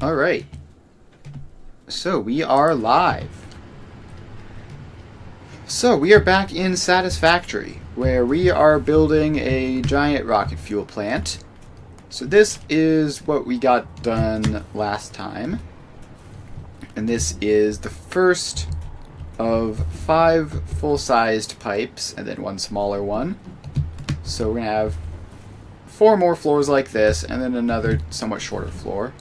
Alright. So we are live. So we are back in Satisfactory, where we are building a giant rocket fuel plant. So this is what we got done last time. And this is the first of 5 full-sized pipes, and then one smaller one. So we're going to have 4 more floors like this, and then another somewhat shorter floor.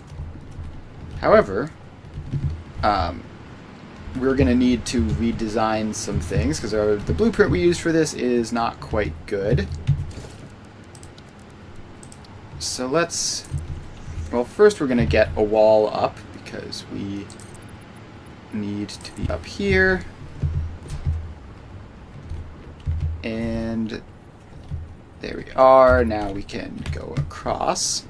However, we're going to need to redesign some things, because the blueprint we used for this is not quite good. So well, first we're going to get a wall up, because we need to be up here. And there we are. Now we can go across.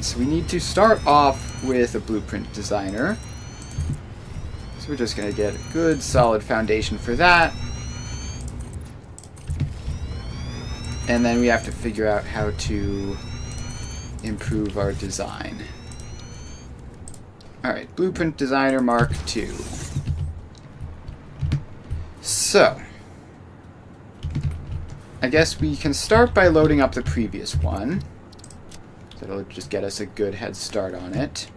So we need to start off with a blueprint designer. So we're just going to get a good solid foundation for that. And then we have to figure out how to improve our design. Alright, Blueprint Designer Mark II. So, I guess we can start by loading up the previous one. That'll just get us a good head start on it.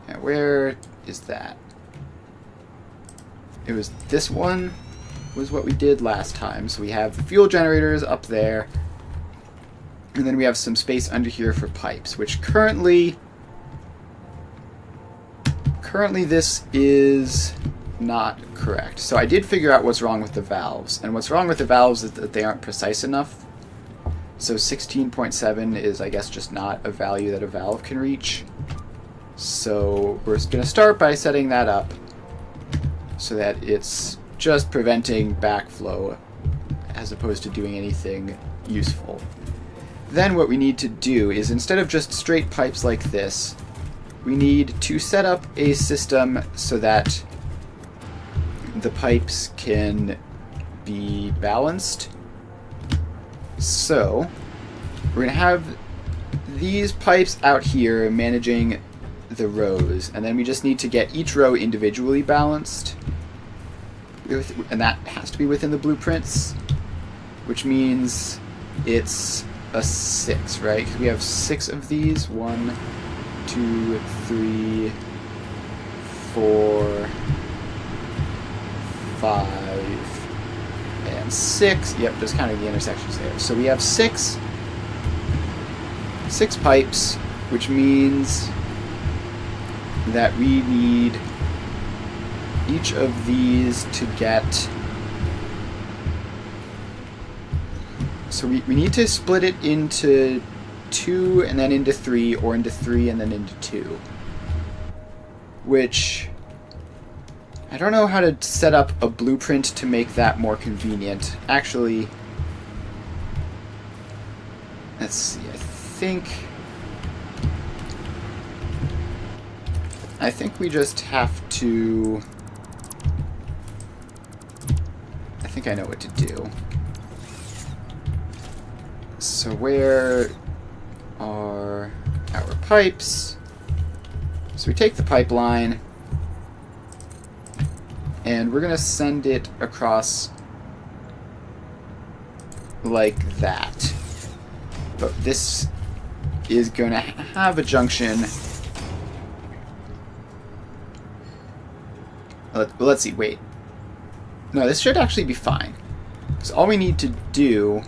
Now, where is that? It was this one was what we did last time. So we have the fuel generators up there. And then we have some space under here for pipes, which currently this is not correct. So I did figure out what's wrong with the valves. And what's wrong with the valves is that they aren't precise enough. So 16.7 is, I guess, just not a value that a valve can reach. So we're going to start by setting that up so that it's just preventing backflow as opposed to doing anything useful. Then what we need to do is, instead of just straight pipes like this, we need to set up a system so that the pipes can be balanced. So we're going to have these pipes out here managing the rows, and then we just need to get each row individually balanced. And that has to be within the blueprints, which means it's a 6, right? Because we have 6 of these. 1, 2, 3, 4, 5, and 6. Yep, just kind of the intersections there. So we have 6 pipes, which means that we need each of these to get... So we need to split it into 2 and then into 3, or into 3 and then into 2. Which... I don't know how to set up a blueprint to make that more convenient. Actually... Let's see, I think we just have to... I think I know what to do. So where are our pipes? So we take the pipeline, and we're going to send it across like that. But this is going to have a junction. Let's see, wait. No, this should actually be fine. Because all we need to do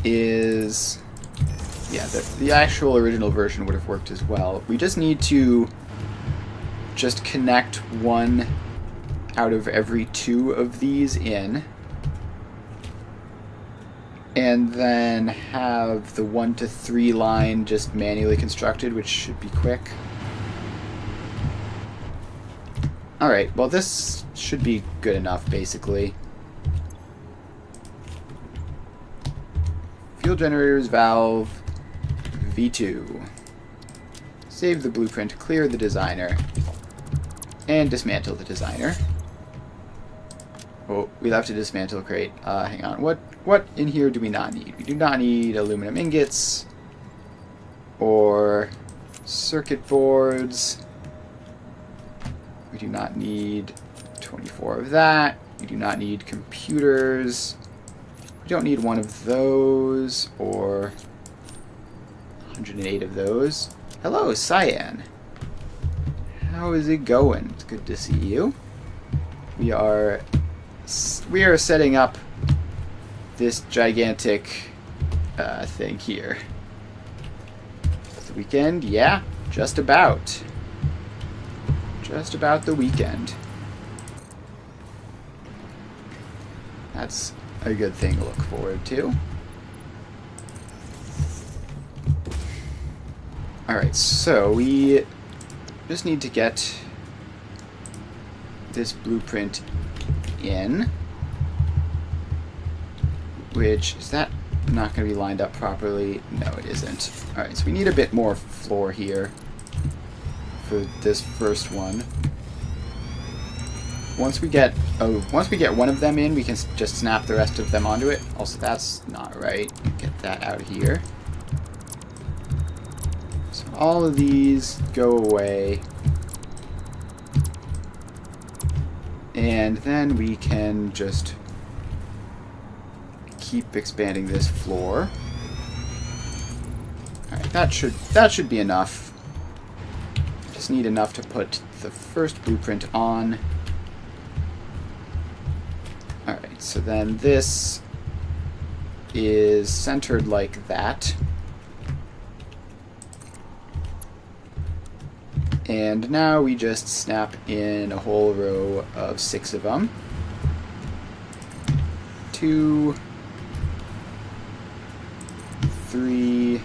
is... Yeah, the actual original version would have worked as well. We just need to just connect 1 out of every 2 of these in. And then have the 1 to 3 line just manually constructed, which should be quick. Alright, well this should be good enough, basically. Fuel generators, valve, V2. Save the blueprint, clear the designer, and dismantle the designer. Oh, we left a dismantle crate. Hang on. What in here do we not need? We do not need aluminum ingots or circuit boards. We do not need 24 of that. We do not need computers. We don't need one of those or 108 of those. Hello, Cyan. How is it going? It's good to see you. We are setting up this gigantic thing here. The weekend? Yeah, just about. Just about the weekend. That's a good thing to look forward to. Alright, so we just need to get this blueprint in. Which, is that not going to be lined up properly? No, it isn't. Alright, so we need a bit more floor here for this first one. Once we get one of them in, we can just snap the rest of them onto it. Also, that's not right. Get that out of here. So all of these go away. And then we can just keep expanding this floor. Alright, that should be enough. Just need enough to put the first blueprint on. Alright, so then this is centered like that. And now we just snap in a whole row of 6 of them. 2, 3.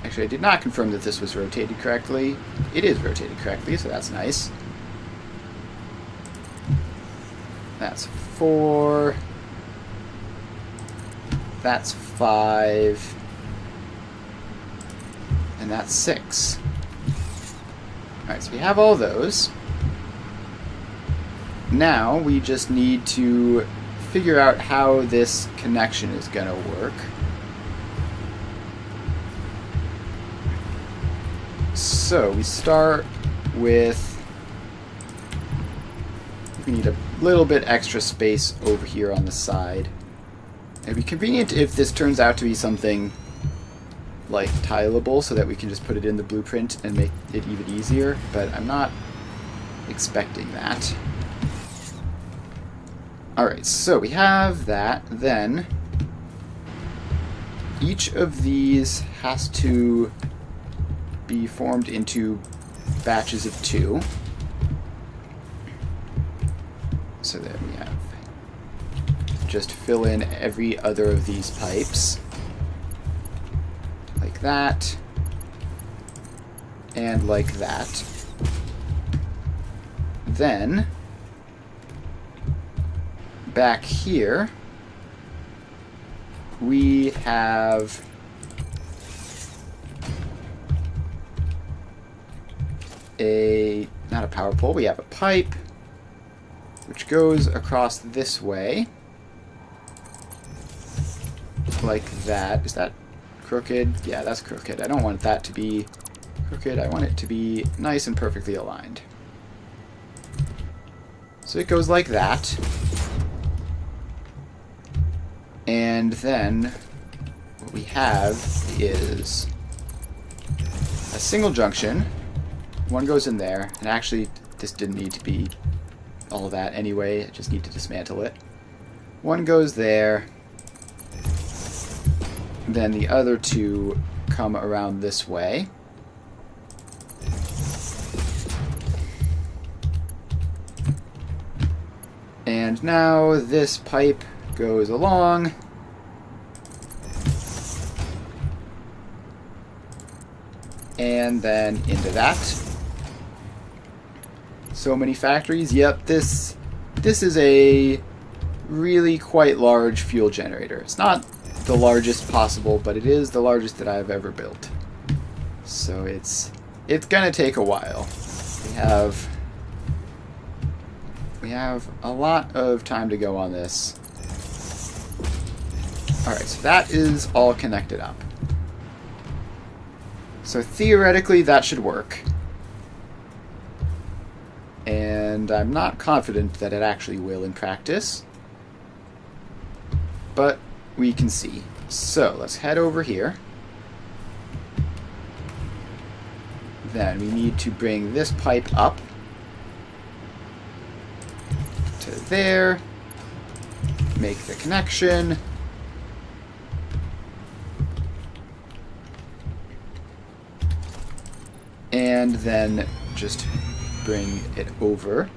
Actually, I did not confirm that this was rotated correctly. It is rotated correctly, so that's nice. That's 4. That's 5. And that's 6. Alright, so we have all those. Now we just need to figure out how this connection is going to work. So we start with... we need a little bit extra space over here on the side. It'd be convenient if this turns out to be something like tileable so that we can just put it in the blueprint and make it even easier, but I'm not expecting that. Alright, so we have that. Then each of these has to be formed into batches of 2. So that we have just fill in every other of these pipes like that and like that. Then back here we have not a power pole, we have a pipe which goes across this way like that. Is that crooked? Yeah, that's crooked. I don't want that to be crooked. I want it to be nice and perfectly aligned. So it goes like that. And then what we have is a single junction. One goes in there, and actually this didn't need to be all that anyway. I just need to dismantle it. One goes there. Then the other 2 come around this way. And now this pipe goes along. And then into that. So many factories. Yep, this is a really quite large fuel generator. It's not the largest possible, but it is the largest that I've ever built. So it's gonna take a while. we have a lot of time to go on this. Alright, so that is all connected up. So theoretically that should work. And I'm not confident that it actually will in practice. But we can see. So let's head over here. Then we need to bring this pipe up to there. Make the connection. And then just bring it over.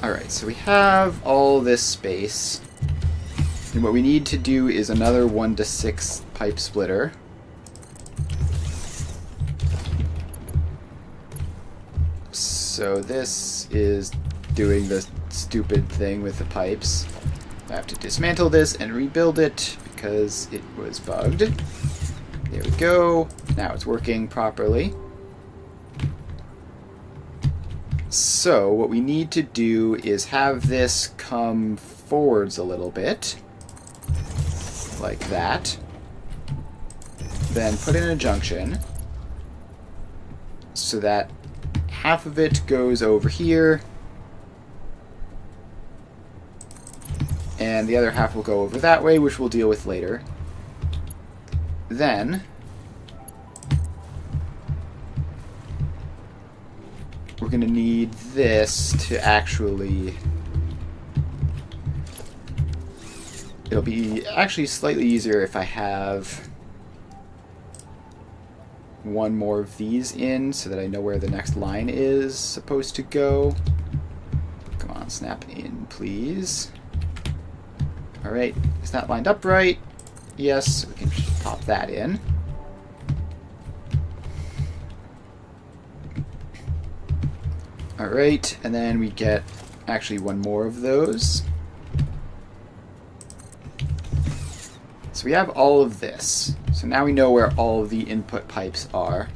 Alright, so we have all this space. And what we need to do is another 1 to 6 pipe splitter. So this is doing the stupid thing with the pipes. I have to dismantle this and rebuild it because it was bugged. There we go. Now it's working properly. So what we need to do is have this come forwards a little bit. Like that. Then put in a junction so that half of it goes over here and the other half will go over that way, which we'll deal with later. Then we're going to need this to actually... It'll be actually slightly easier if I have one more of these in so that I know where the next line is supposed to go. Come on, snap in, please. Alright, is that lined up right? Yes, we can just pop that in. Alright, and then we get actually one more of those. So we have all of this. So now we know where all of the input pipes are.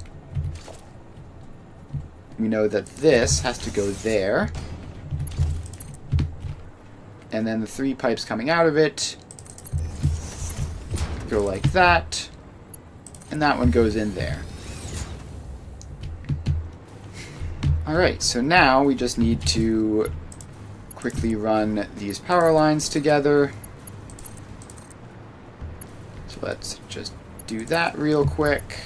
We know that this has to go there. And then the 3 pipes coming out of it go like that. And that one goes in there. Alright, so now we just need to quickly run these power lines together. So let's just do that real quick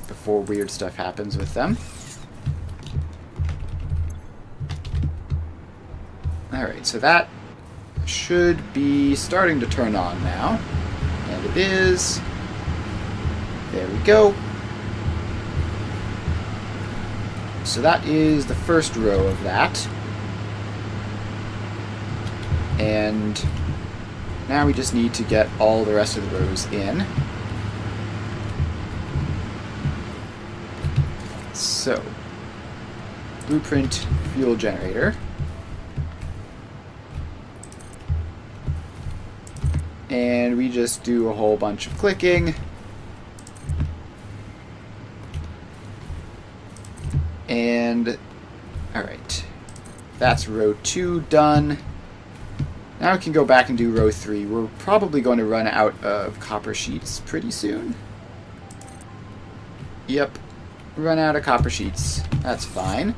before weird stuff happens with them. Alright, so that should be starting to turn on now. And it is. There we go. So that is the first row of that. And now we just need to get all the rest of the rows in. So, blueprint fuel generator. And we just do a whole bunch of clicking. And, alright, that's row 2 done. Now we can go back and do row 3. We're probably going to run out of copper sheets pretty soon. Yep, run out of copper sheets. That's fine.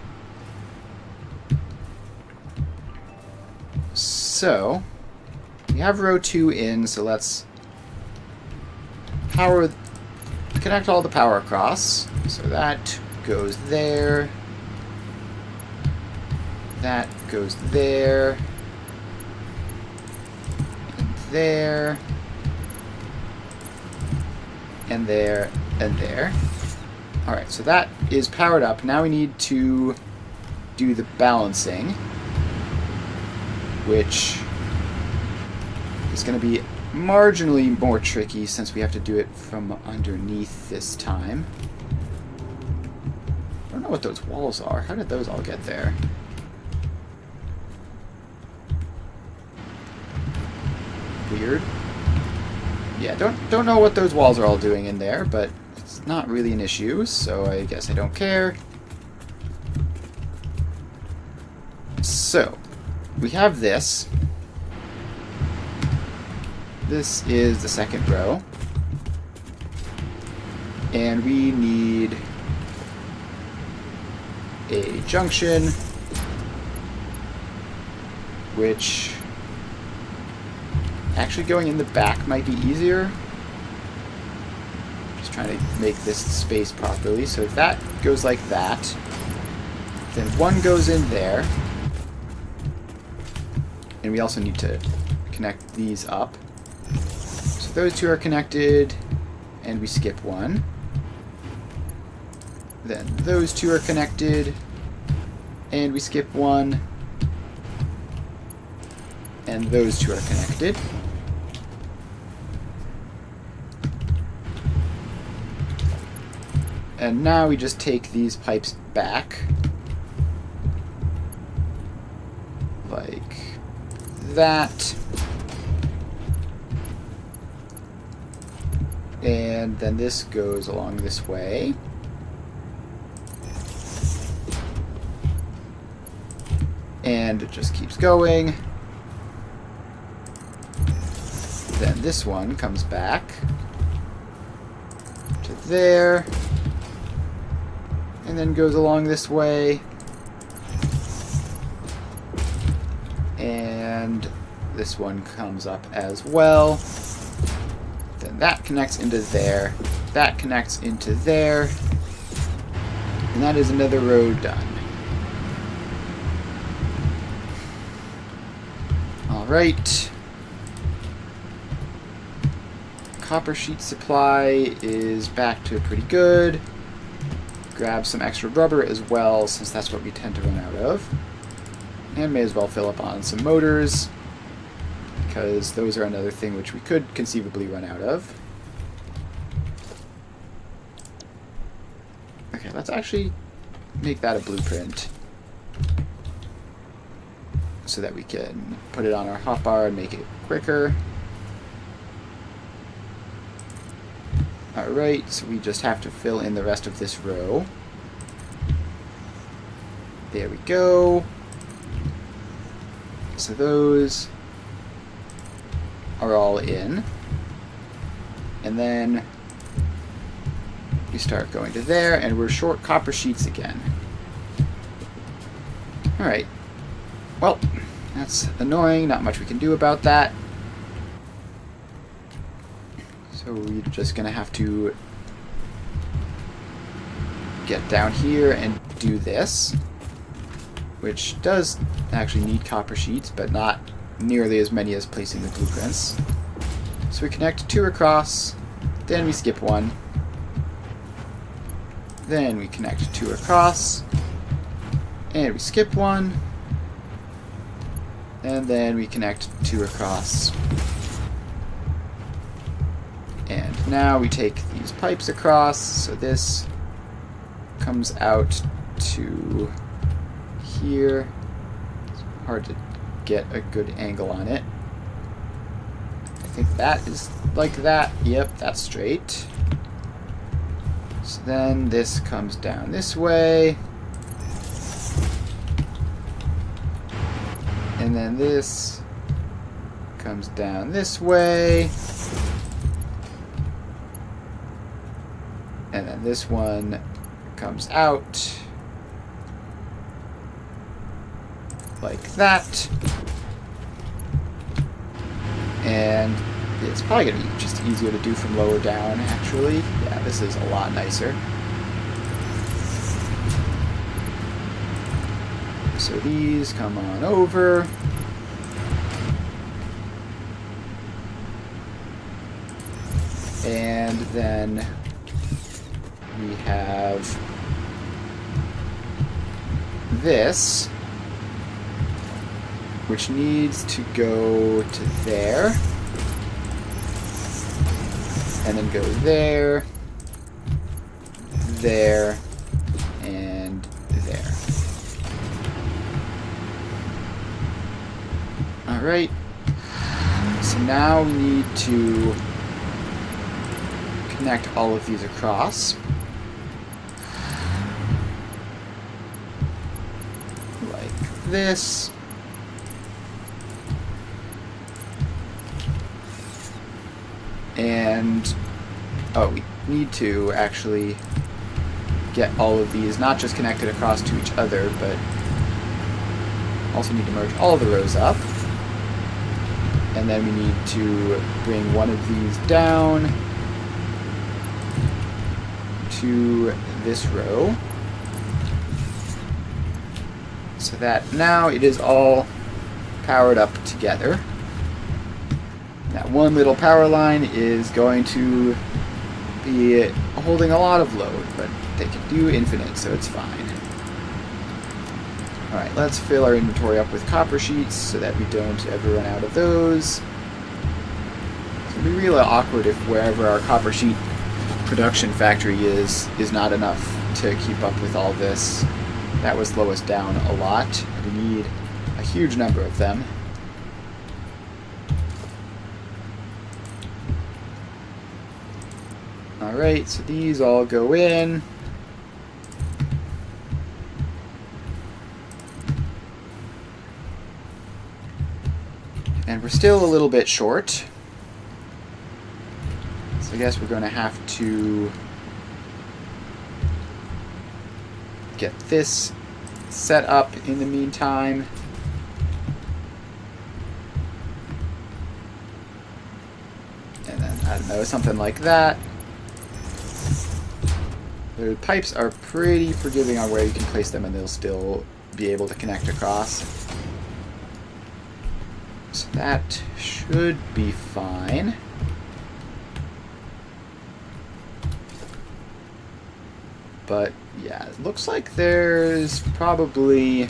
So, we have row 2 in, so let's connect all the power across. So that goes there. That goes there. And there. And there. And there. Alright, so that is powered up. Now we need to do the balancing, which is going to be marginally more tricky since we have to do it from underneath this time. I don't know what those walls are. How did those all get there? Weird. Yeah, don't know what those walls are all doing in there, but it's It's not really an issue, so I guess I don't care. So, we have this. This is the second row. And we need a junction, which actually going in the back might be easier. Just trying to make this space properly. So if that goes like that, then one goes in there. And we also need to connect these up. So those two are connected, and we skip one. Then those two are connected, and we skip one. And those two are connected. And now we just take these pipes back. Like that. And then this goes along this way. And it just keeps going. Then this one comes back to there. And then goes along this way. And this one comes up as well. Then that connects into there. That connects into there. And that is another row done. Alright. Copper sheet supply is back to pretty good. Grab some extra rubber as well, since that's what we tend to run out of. And may as well fill up on some motors, because those are another thing which we could conceivably run out of. Okay, let's actually make that a blueprint, so that we can put it on our hotbar and make it quicker. Alright, so we just have to fill in the rest of this row. There we go. So those are all in. And then we start going to there, and we're short copper sheets again. Alright. Well, that's annoying. Not much we can do about that. So we're just going to have to get down here and do this, which does actually need copper sheets, but not nearly as many as placing the blueprints. So we connect two across, then we skip one, then we connect two across, and we skip one, and then we connect two across. And now we take these pipes across, so this comes out to here. It's hard to get a good angle on it. I think that is like that. Yep, that's straight. So then this comes down this way. And then this comes down this way. And then this one comes out like that. And it's probably going to be just easier to do from lower down, actually. Yeah, this is a lot nicer. So these come on over. And then we have this, which needs to go to there, and then go there, there, and there. Alright, so now we need to connect all of these across. Like this. And, oh, we need to actually get all of these not just connected across to each other, but also need to merge all of the rows up. And then we need to bring one of these down to this row, so that now it is all powered up together. That one little power line is going to be holding a lot of load, but they can do infinite, so it's fine. Alright, let's fill our inventory up with copper sheets so that we don't ever run out of those. It's going to be really awkward if wherever our copper sheet production factory is not enough to keep up with all this. That would slow us down a lot. We need a huge number of them. Alright, so these all go in. And we're still a little bit short. So I guess we're going to have to get this set up in the meantime. And then, I don't know, something like that. The pipes are pretty forgiving on where you can place them, and they'll still be able to connect across. So that should be fine. But yeah, it looks like there's probably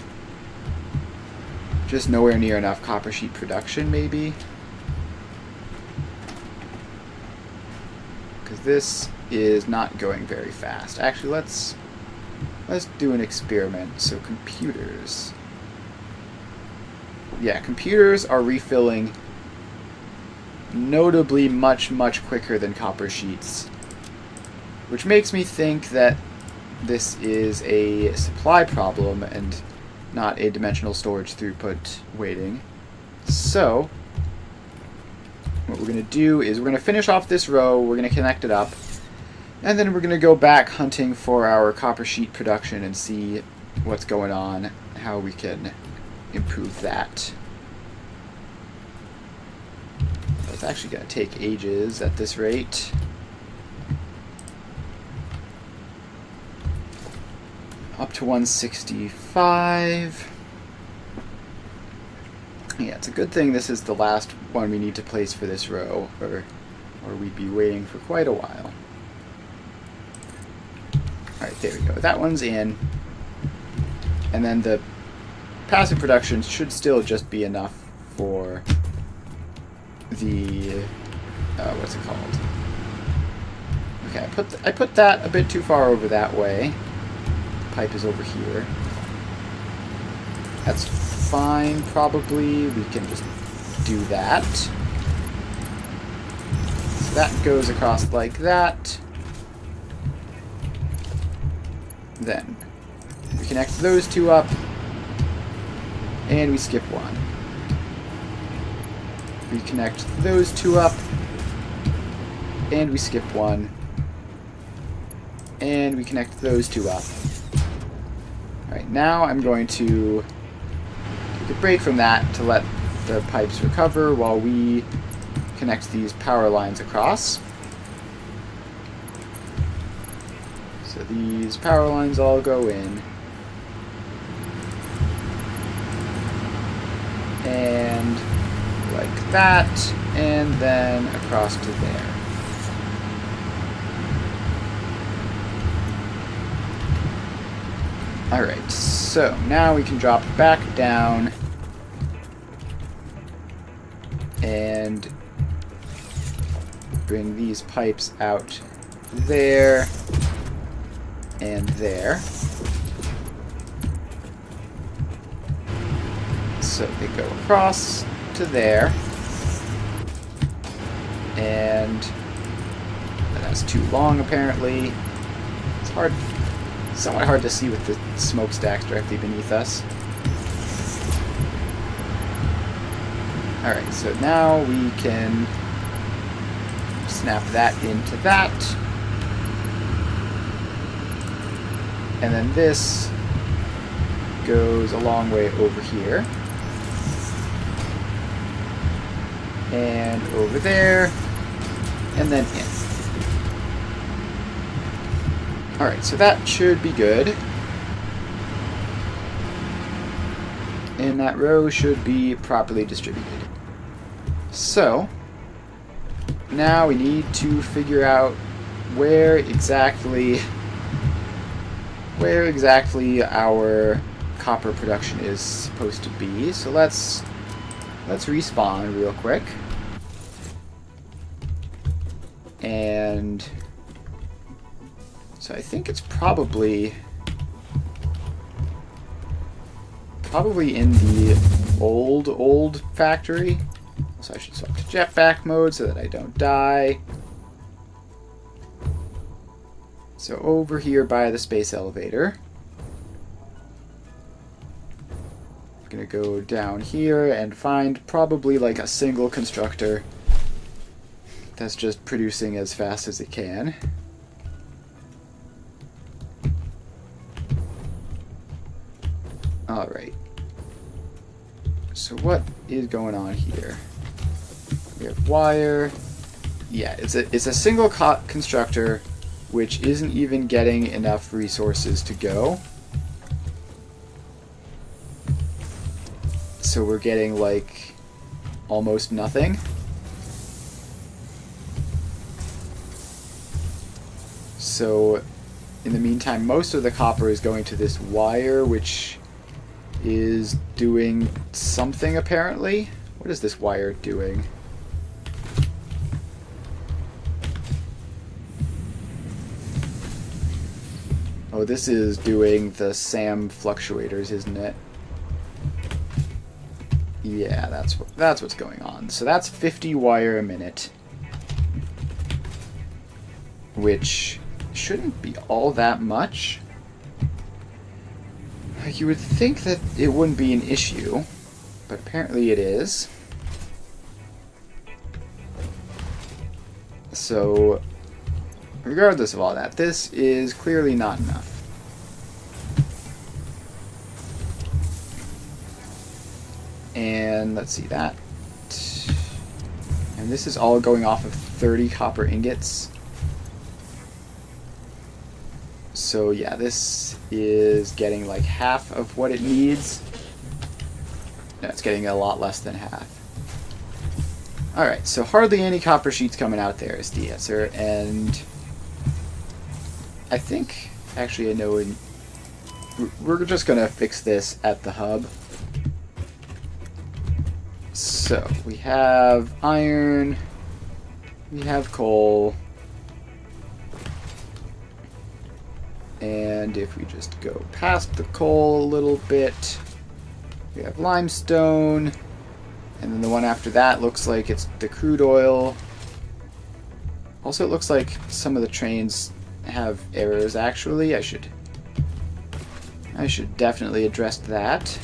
just nowhere near enough copper sheet production, maybe. Because this is not going very fast. Actually, let's do an experiment. So computers. Yeah, computers are refilling notably much quicker than copper sheets, which makes me think that this is a supply problem and not a dimensional storage throughput waiting. So what we're going to do is we're going to finish off this row, we're going to connect it up, and then we're going to go back hunting for our copper sheet production and see what's going on, how we can improve that. It's actually going to take ages at this rate. Up to 165. Yeah, it's a good thing this is the last one we need to place for this row, or we'd be waiting for quite a while. Alright, there we go. That one's in. And then the passive production should still just be enough for the what's it called? Okay, I put that a bit too far over that way. The pipe is over here. That's fine, probably. We can just do that. So that goes across like that. Then we connect those two up. And we skip one. We connect those two up. And we skip one. And we connect those two up. Alright, now I'm going to take a break from that to let the pipes recover while we connect these power lines across. So these power lines all go in. And like that, and then across to there. Alright, so now we can drop back down and bring these pipes out there and there. So they go across to there, and That's too long, apparently. It's hard, somewhat hard to see with the smokestacks directly beneath us. Alright, so now we can snap that into that. And then this goes a long way over here. And over there. And then in. Alright, so that should be good. And that row should be properly distributed. So, now we need to figure out where exactly our copper production is supposed to be. So let's respawn real quick. And so I think it's probably in the old factory. So I should swap to jetpack mode so that I don't die. So over here by the space elevator. I'm gonna go down here and find probably like a single constructor that's just producing as fast as it can. Alright. So what is going on here? We have wire. Yeah, it's a single constructor which isn't even getting enough resources to go. So we're getting like almost nothing. So in the meantime, most of the copper is going to this wire, which is doing something apparently. What is this wire doing? Oh, this is doing the SAM fluctuators, isn't it? Yeah, that's what's going on. So that's 50 wire a minute, which shouldn't be all that much. Like, you would think that it wouldn't be an issue, but apparently it is. So, regardless of all that, this is clearly not enough. And let's see that. And this is all going off of 30 copper ingots. So yeah, this is getting like half of what it needs. No, it's getting a lot less than half. Alright, so hardly any copper sheets coming out there is the answer, and I think, actually I know we're just going to fix this at the hub. So, we have iron, we have coal, and if we just go past the coal a little bit, we have limestone, and then the one after that looks like it's the crude oil. Also, it looks like some of the trains have errors, actually. I should definitely address that.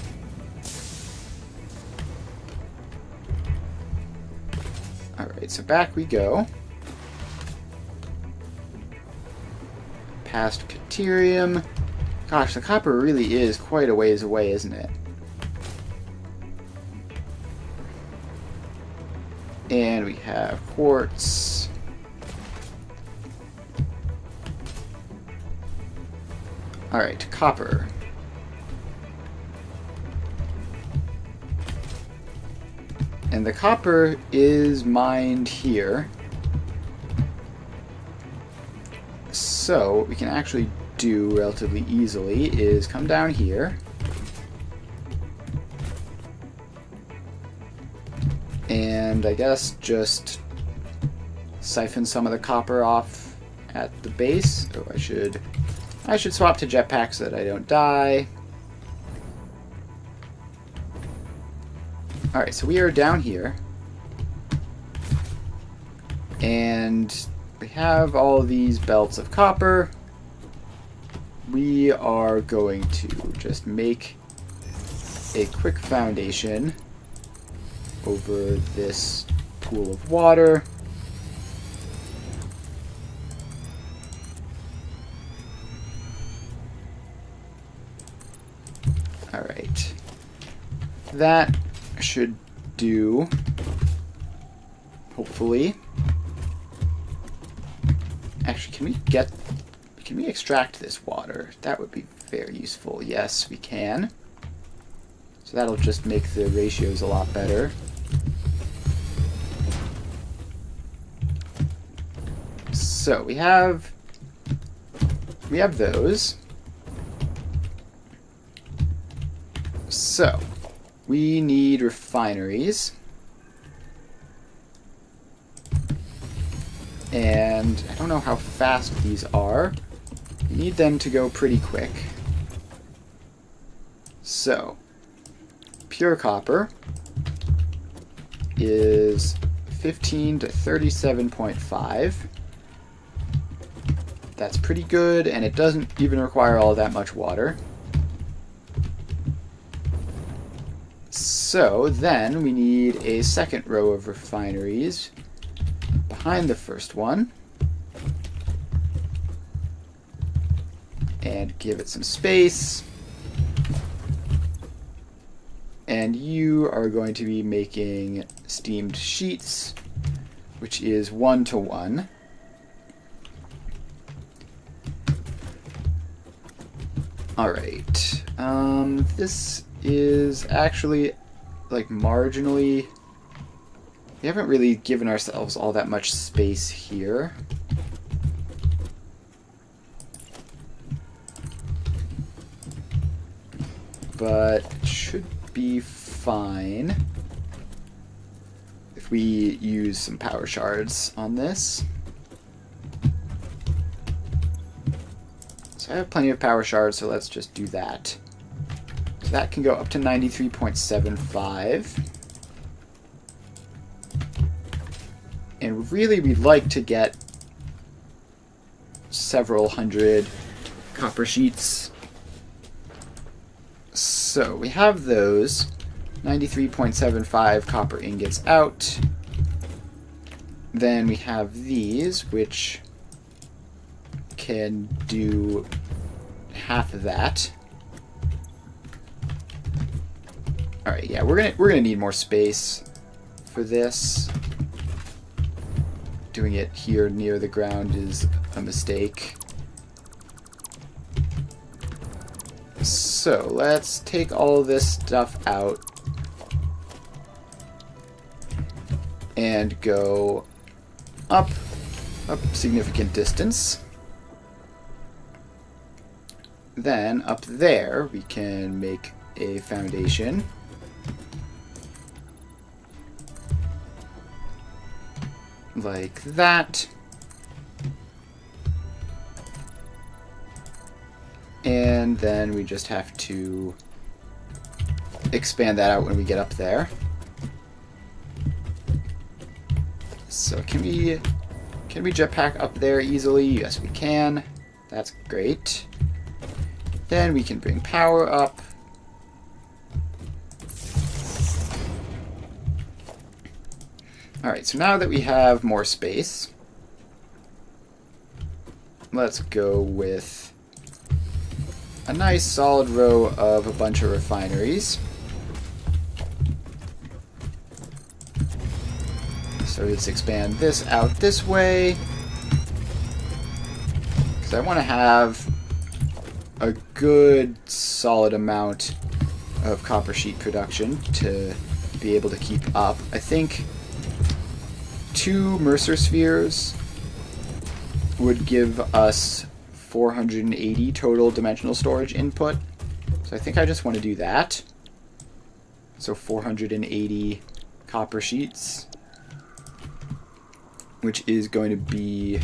Alright, so back we go. Past Caterium. Gosh, the copper really is quite a ways away, isn't it? And we have quartz. Alright, copper. And the copper is mined here. So, what we can actually do relatively easily is come down here. And I guess just siphon some of the copper off at the base. Oh, I should swap to jetpack so that I don't die. Alright, so we are down here. And we have all these belts of copper. We are going to just make a quick foundation over this pool of water. Alright. That should do, hopefully. Actually, can we extract this water? That would be very useful. Yes, we can. So that'll just make the ratios a lot better. So we have those. So we need refineries. And I don't know how fast these are. You need them to go pretty quick. So, pure copper is 15 to 37.5. That's pretty good, and it doesn't even require all that much water. So then we need a second row of refineries behind the first one. And give it some space. And you are going to be making steamed sheets, which is 1-to-1. Alright. This is actually like marginally... We haven't really given ourselves all that much space here. But it should be fine if we use some power shards on this. So I have plenty of power shards, so let's just do that. So that can go up to 93.75. And really we'd like to get several hundred copper sheets. So we have those 93.75 copper ingots out. Then we have these, which can do half of that. All right, yeah, we're gonna need more space for this. Doing it here near the ground is a mistake. So let's take all of this stuff out and go up a significant distance. Then up there we can make a foundation. Like that. And then we just have to expand that out when we get up there. So can we jetpack up there easily? Yes, we can. That's great. Then we can bring power up. Alright, so now that we have more space, let's go with a nice solid row of a bunch of refineries. So let's expand this out this way, because I want to have a good solid amount of copper sheet production to be able to keep up. I think 2 Mercer spheres would give us 480 total dimensional storage input. So I think I just want to do that. So 480 copper sheets, which is going to be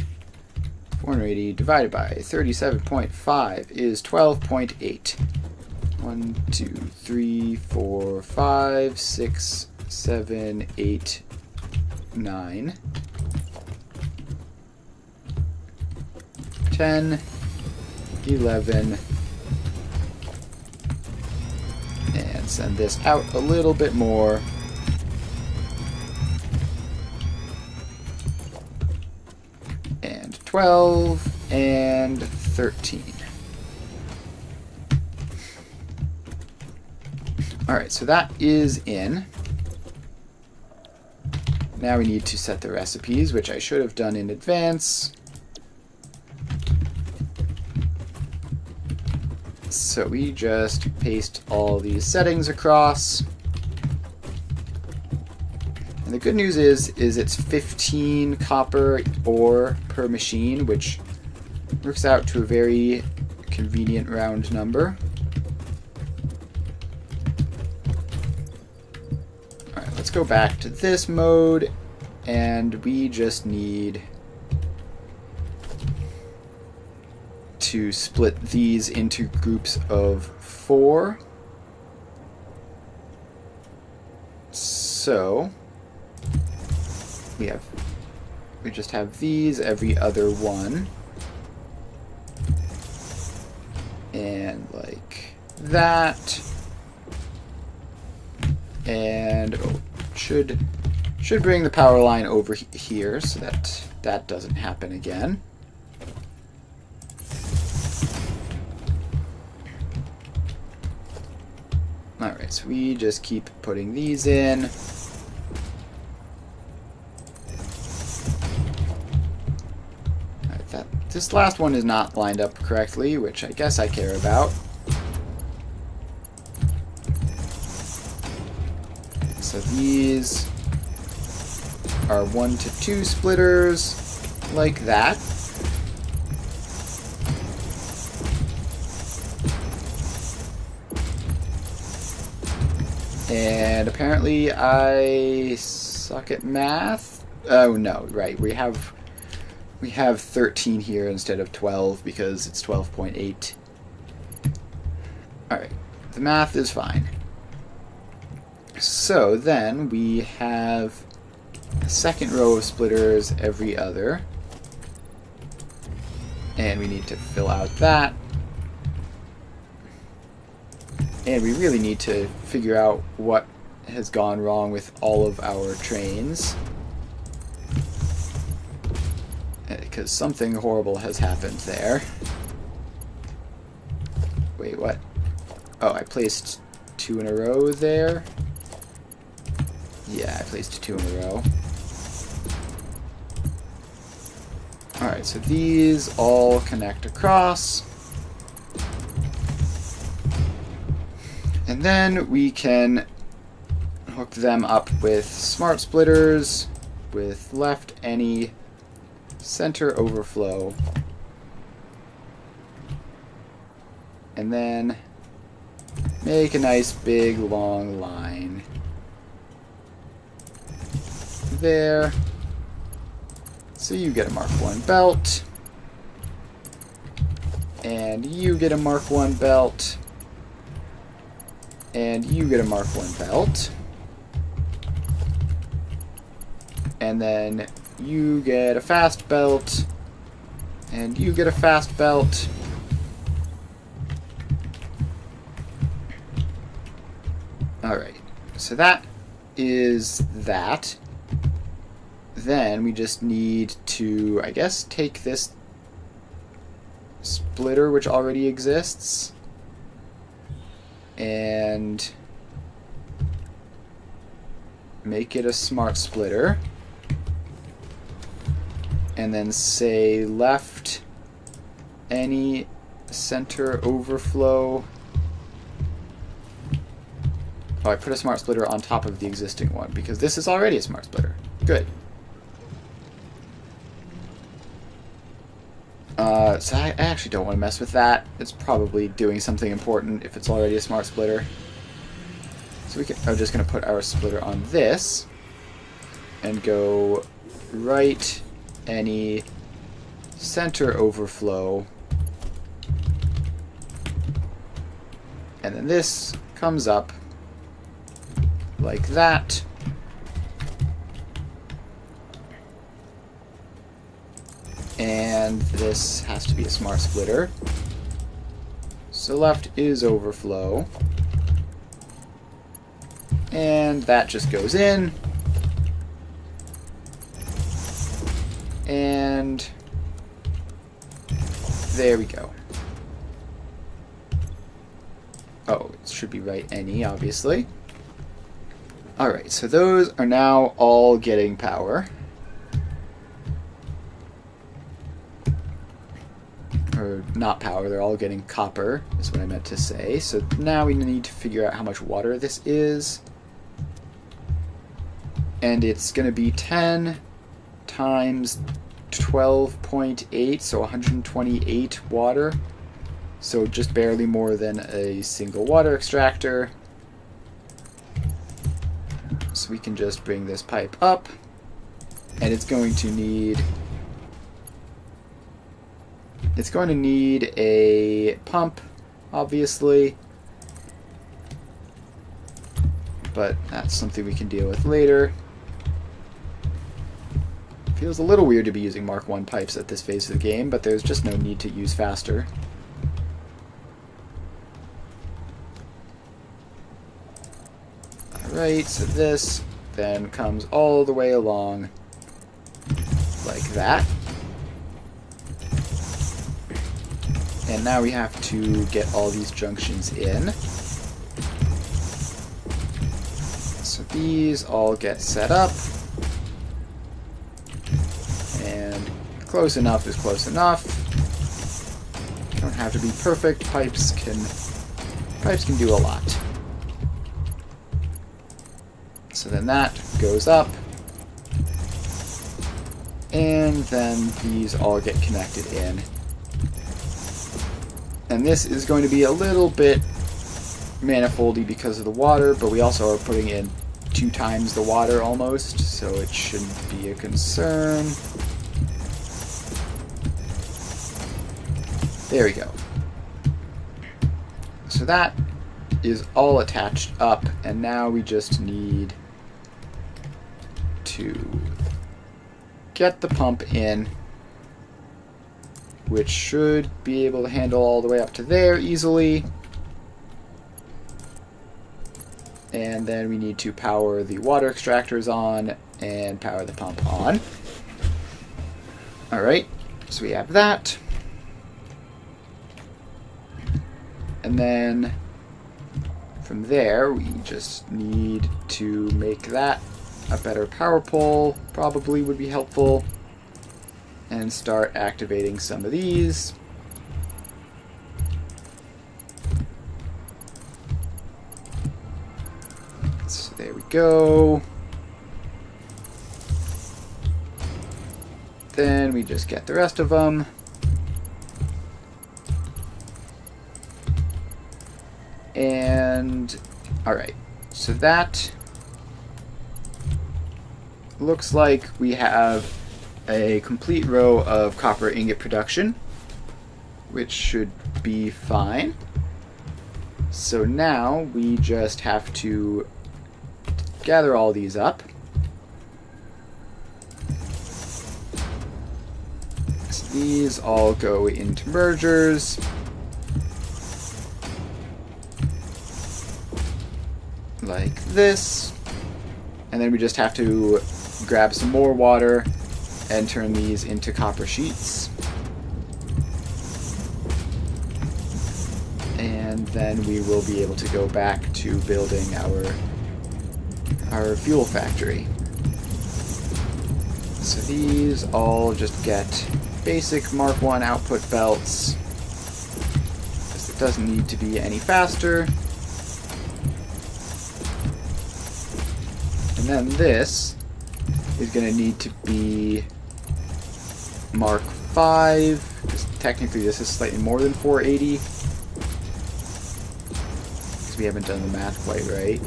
480 divided by 37.5 is 12.8. 1, 2, 3, 4, 5, 6, 7, 8, 9. 10, 11, and send this out a little bit more. And 12 and 13. Alright, so that is in. Now we need to set the recipes, which I should have done in advance. So we just paste all these settings across. And the good news is it's 15 copper ore per machine, which works out to a very convenient round number. Alright, let's go back to this mode, and we just need to split these into groups of 4. So we just have these every other one, and like that, and should bring the power line over here so that that doesn't happen again. Alright, so we just keep putting these in. This last one is not lined up correctly, which I guess I care about. So these are 1 to 2 splitters, like that. And apparently I suck at math. Oh no, right, we have 13 here instead of 12 because it's 12.8. Alright, the math is fine. So then we have a second row of splitters every other. And we need to fill out that. And we really need to figure out what has gone wrong with all of our trains. Because something horrible has happened there. Wait, what? Oh, I placed 2 in a row there? Yeah, I placed 2 in a row. Alright, so these all connect across. And then we can hook them up with smart splitters with left any center overflow, and then make a nice big long line there. So you get a Mark 1 belt, and you get a Mark 1 belt, and you get a Mark 1 belt, and then you get a fast belt, and you get a fast belt. Alright, so that is that. Then we just need to, I guess, take this splitter which already exists and make it a smart splitter. And then say left any center overflow. Oh, I put a smart splitter on top of the existing one because this is already a smart splitter. Good. So I actually don't want to mess with that. It's probably doing something important if it's already a smart splitter. So I'm just going to put our splitter on this and go right any center overflow, and then this comes up like that, and and this has to be a smart splitter. So left is overflow. And that just goes in. And there we go. Oh, it should be right any, obviously. Alright, so those are now all getting power. Or not power, they're all getting copper, is what I meant to say. So now we need to figure out how much water this is. And it's going to be 10 times 12.8, so 128 water. So just barely more than a single water extractor. So we can just bring this pipe up, and it's going to need a pump, obviously, but that's something we can deal with later. Feels a little weird to be using Mark 1 pipes at this phase of the game, but there's just no need to use faster. Alright, so this then comes all the way along like that. And now we have to get all these junctions in. So these all get set up. And close enough is close enough. Don't have to be perfect. Pipes can do a lot. So then that goes up. And then these all get connected in. And this is going to be a little bit manifoldy because of the water, but we also are putting in 2 times the water almost, so it shouldn't be a concern. There we go. So that is all attached up, and now we just need to get the pump in, which should be able to handle all the way up to there easily. And then we need to power the water extractors on and power the pump on. Alright, so we have that. And then from there, we just need to make that a better power pole, probably would be helpful. And start activating some of these. So there we go. Then we just get the rest of them. And alright, so that looks like we have a complete row of copper ingot production, which should be fine. So now we just have to gather all these up. So these all go into mergers. Like this. And then we just have to grab some more water and turn these into copper sheets. And then we will be able to go back to building our fuel factory. So these all just get basic Mark 1 output belts, because it doesn't need to be any faster. And then this is going to need to be Mark 5, because technically this is slightly more than 480, because we haven't done the math quite right.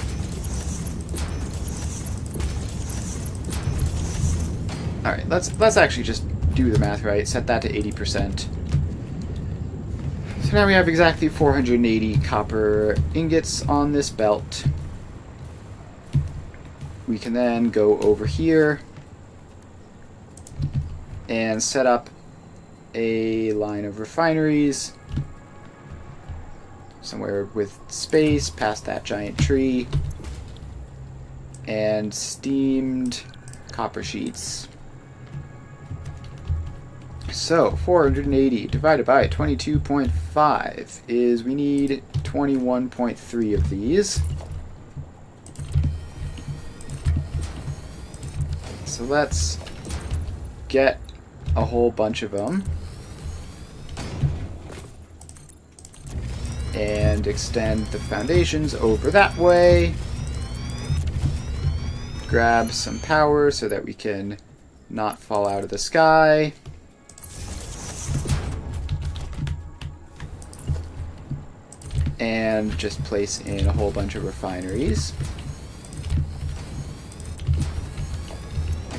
Alright, let's actually just do the math right, set that to 80%. So now we have exactly 480 copper ingots on this belt. We can then go over here and set up a line of refineries somewhere with space past that giant tree, and steamed copper sheets. So 480 divided by 22.5 is, we need 21.3 of these. So let's get a whole bunch of them and extend the foundations over that way. Grab some power so that we can not fall out of the sky. And just place in a whole bunch of refineries.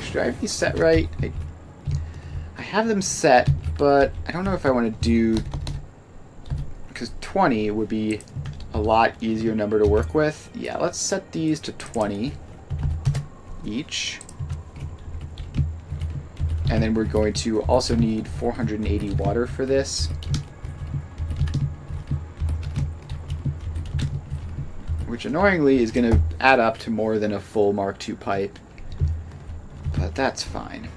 Should I have these set right? I have them set, but I don't know if I want to do... because 20 would be a lot easier number to work with. Yeah, let's set these to 20 each. And then we're going to also need 480 water for this. Which annoyingly is going to add up to more than a full Mark II pipe. But that's fine.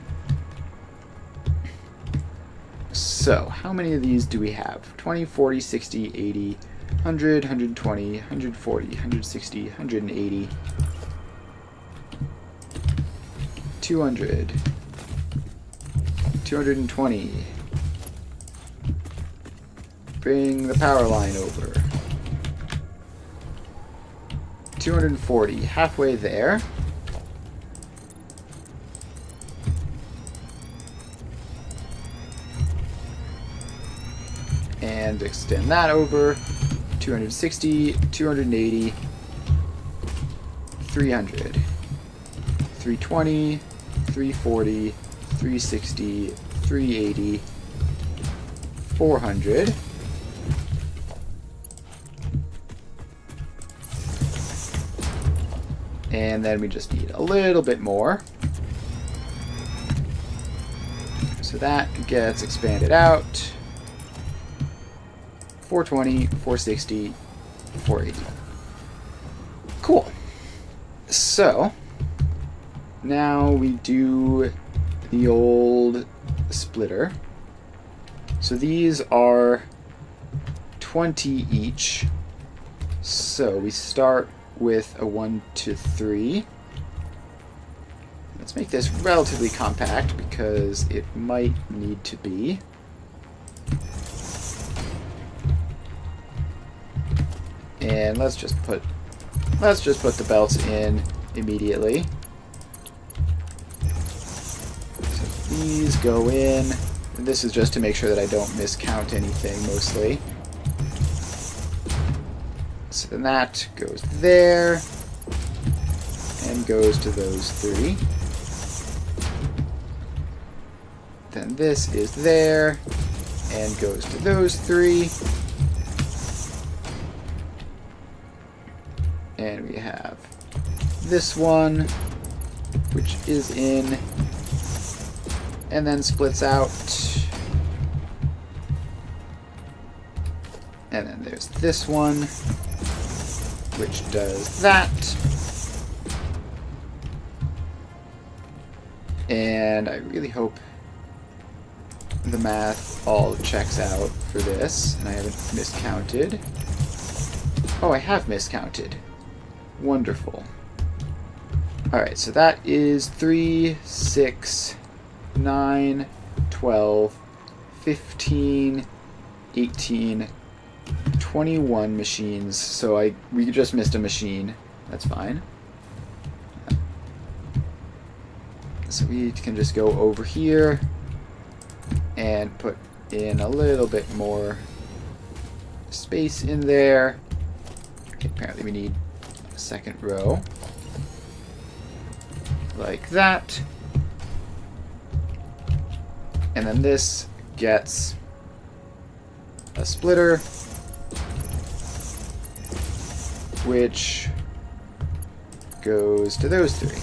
So, how many of these do we have? 20, 40, 60, 80, 100, 120, 140, 160, 180, 200, 220. Bring the power line over. 240, halfway there. And extend that over. 260, 280, 300, 320, 340, 360, 380, 400. And then we just need a little bit more. So that gets expanded out. 420, 460, 480. Cool. So, now we do the old splitter. So these are 20 each. So we start with a 1 to 3. Let's make this relatively compact because it might need to be. And let's just put the belts in immediately. So these go in. And this is just to make sure that I don't miscount anything mostly. So then that goes there and goes to those three. Then this is there and goes to those three. And we have this one, which is in and then splits out. And then there's this one, which does that. And I really hope the math all checks out for this, and I haven't miscounted. Oh, I have miscounted. Wonderful. Alright, so that is 3, 6, 9, 12, 15, 18, 21 machines. So we just missed a machine. That's fine. So we can just go over here and put in a little bit more space in there. Okay, apparently we need a second row. Like that. And then this gets a splitter, which goes to those three.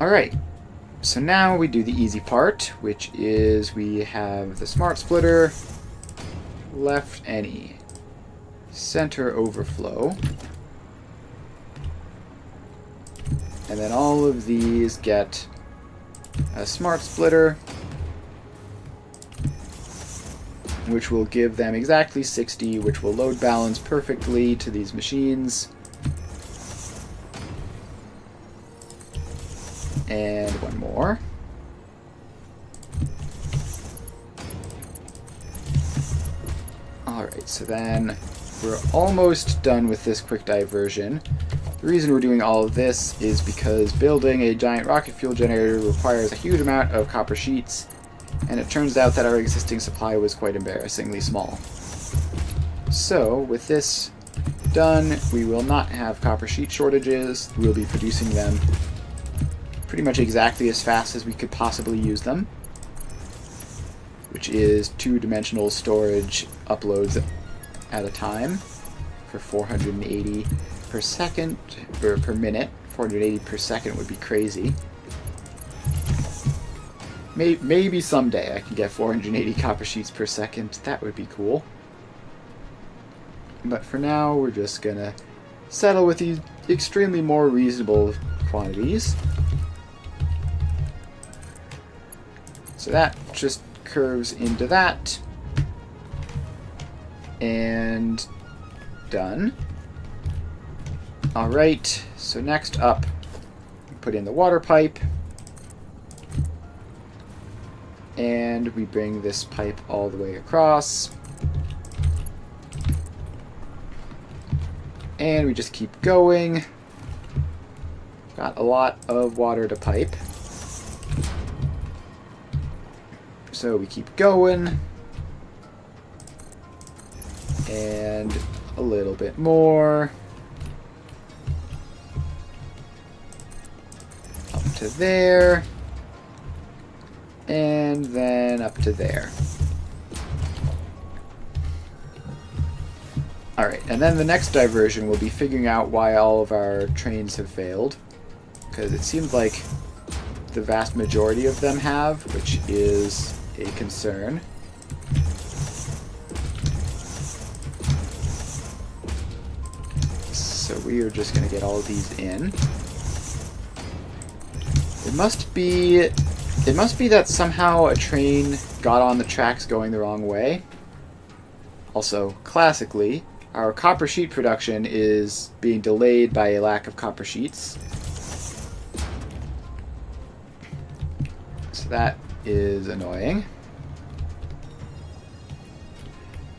Alright, So now we do the easy part, which is we have the smart splitter, left any, center overflow, and then all of these get a smart splitter, which will give them exactly 60, which will load balance perfectly to these machines. And one more. Alright, so then we're almost done with this quick diversion. The reason we're doing all of this is because building a giant rocket fuel generator requires a huge amount of copper sheets, and it turns out that our existing supply was quite embarrassingly small. So, with this done, we will not have copper sheet shortages. We'll be producing them pretty much exactly as fast as we could possibly use them, which is 2-dimensional storage uploads at a time for 480 per second, or per minute. 480 per second would be crazy. Maybe someday I can get 480 copper sheets per second. That would be cool. But for now, we're just gonna settle with these extremely more reasonable quantities. So that just curves into that. And done. Alright, so next up, put in the water pipe. And we bring this pipe all the way across. And we just keep going. Got a lot of water to pipe. So we keep going. And a little bit more. Up to there. And then up to there. Alright, and then the next diversion will be figuring out why all of our trains have failed. Because it seems like the vast majority of them have, which is a concern. So we are just going to get all of these in. It must be that somehow a train got on the tracks going the wrong way. Also, classically, our copper sheet production is being delayed by a lack of copper sheets. So that is annoying.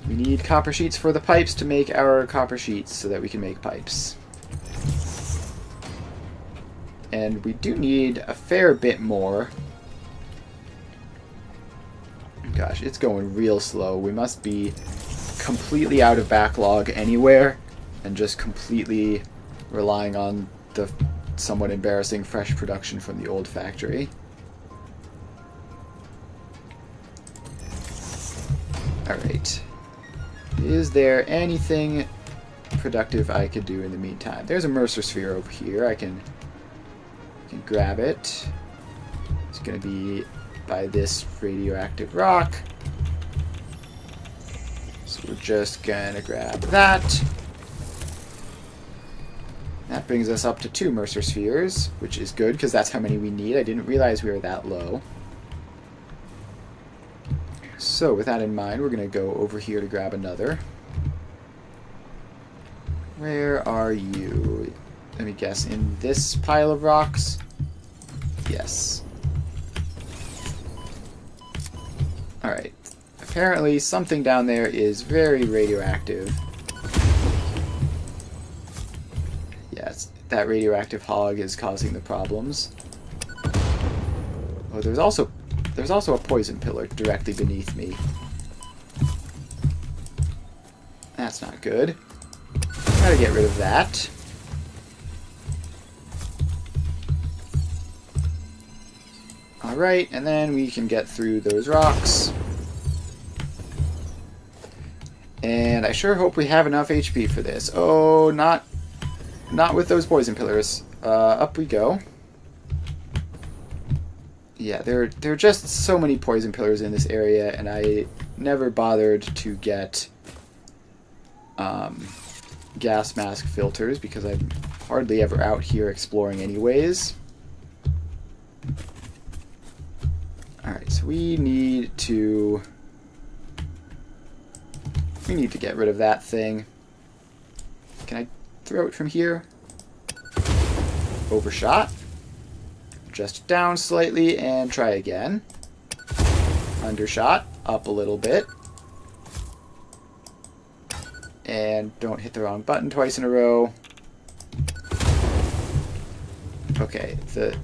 We need copper sheets for the pipes to make our copper sheets so that we can make pipes. And we do need a fair bit more. Gosh, it's going real slow. We must be completely out of backlog anywhere and just completely relying on the somewhat embarrassing fresh production from the old factory. Alright. Is there anything productive I could do in the meantime? There's a Mercer sphere over here. I can grab it. It's going to be by this radioactive rock. So we're just going to grab that. That brings us up to 2 Mercer spheres, which is good because that's how many we need. I didn't realize we were that low. So with that in mind, we're going to go over here to grab another. Where are you? Let me guess, in this pile of rocks? Yes. Alright. Apparently something down there is very radioactive. Yes, that radioactive hog is causing the problems. Oh, there's also a poison pillar directly beneath me. That's not good. Gotta get rid of that. Alright, and then we can get through those rocks. And I sure hope we have enough HP for this. Oh, not with those poison pillars. Up we go. Yeah, there are just so many poison pillars in this area, and I never bothered to get gas mask filters because I'm hardly ever out here exploring anyways. Alright, so we need to get rid of that thing. Can I throw it from here? Overshot. Just down slightly and try again. Undershot. Up a little bit. And don't hit the wrong button twice in a row. Okay, the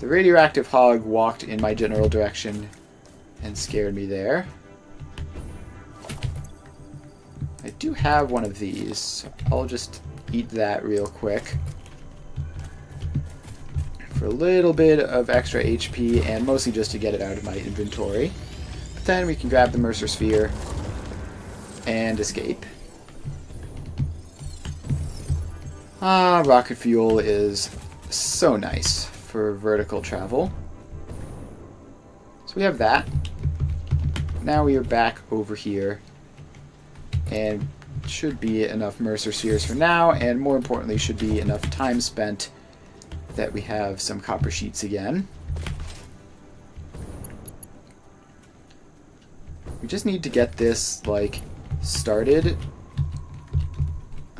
radioactive hog walked in my general direction and scared me there. I do have one of these, so I'll just eat that real quick for a little bit of extra HP, and mostly just to get it out of my inventory. But then we can grab the Mercer Sphere and escape. Ah, rocket fuel is so nice for vertical travel. So we have that. Now we are back over here, and should be enough Mercer Spheres for now, and more importantly should be enough time spent that we have some copper sheets again. We just need to get this, like, started.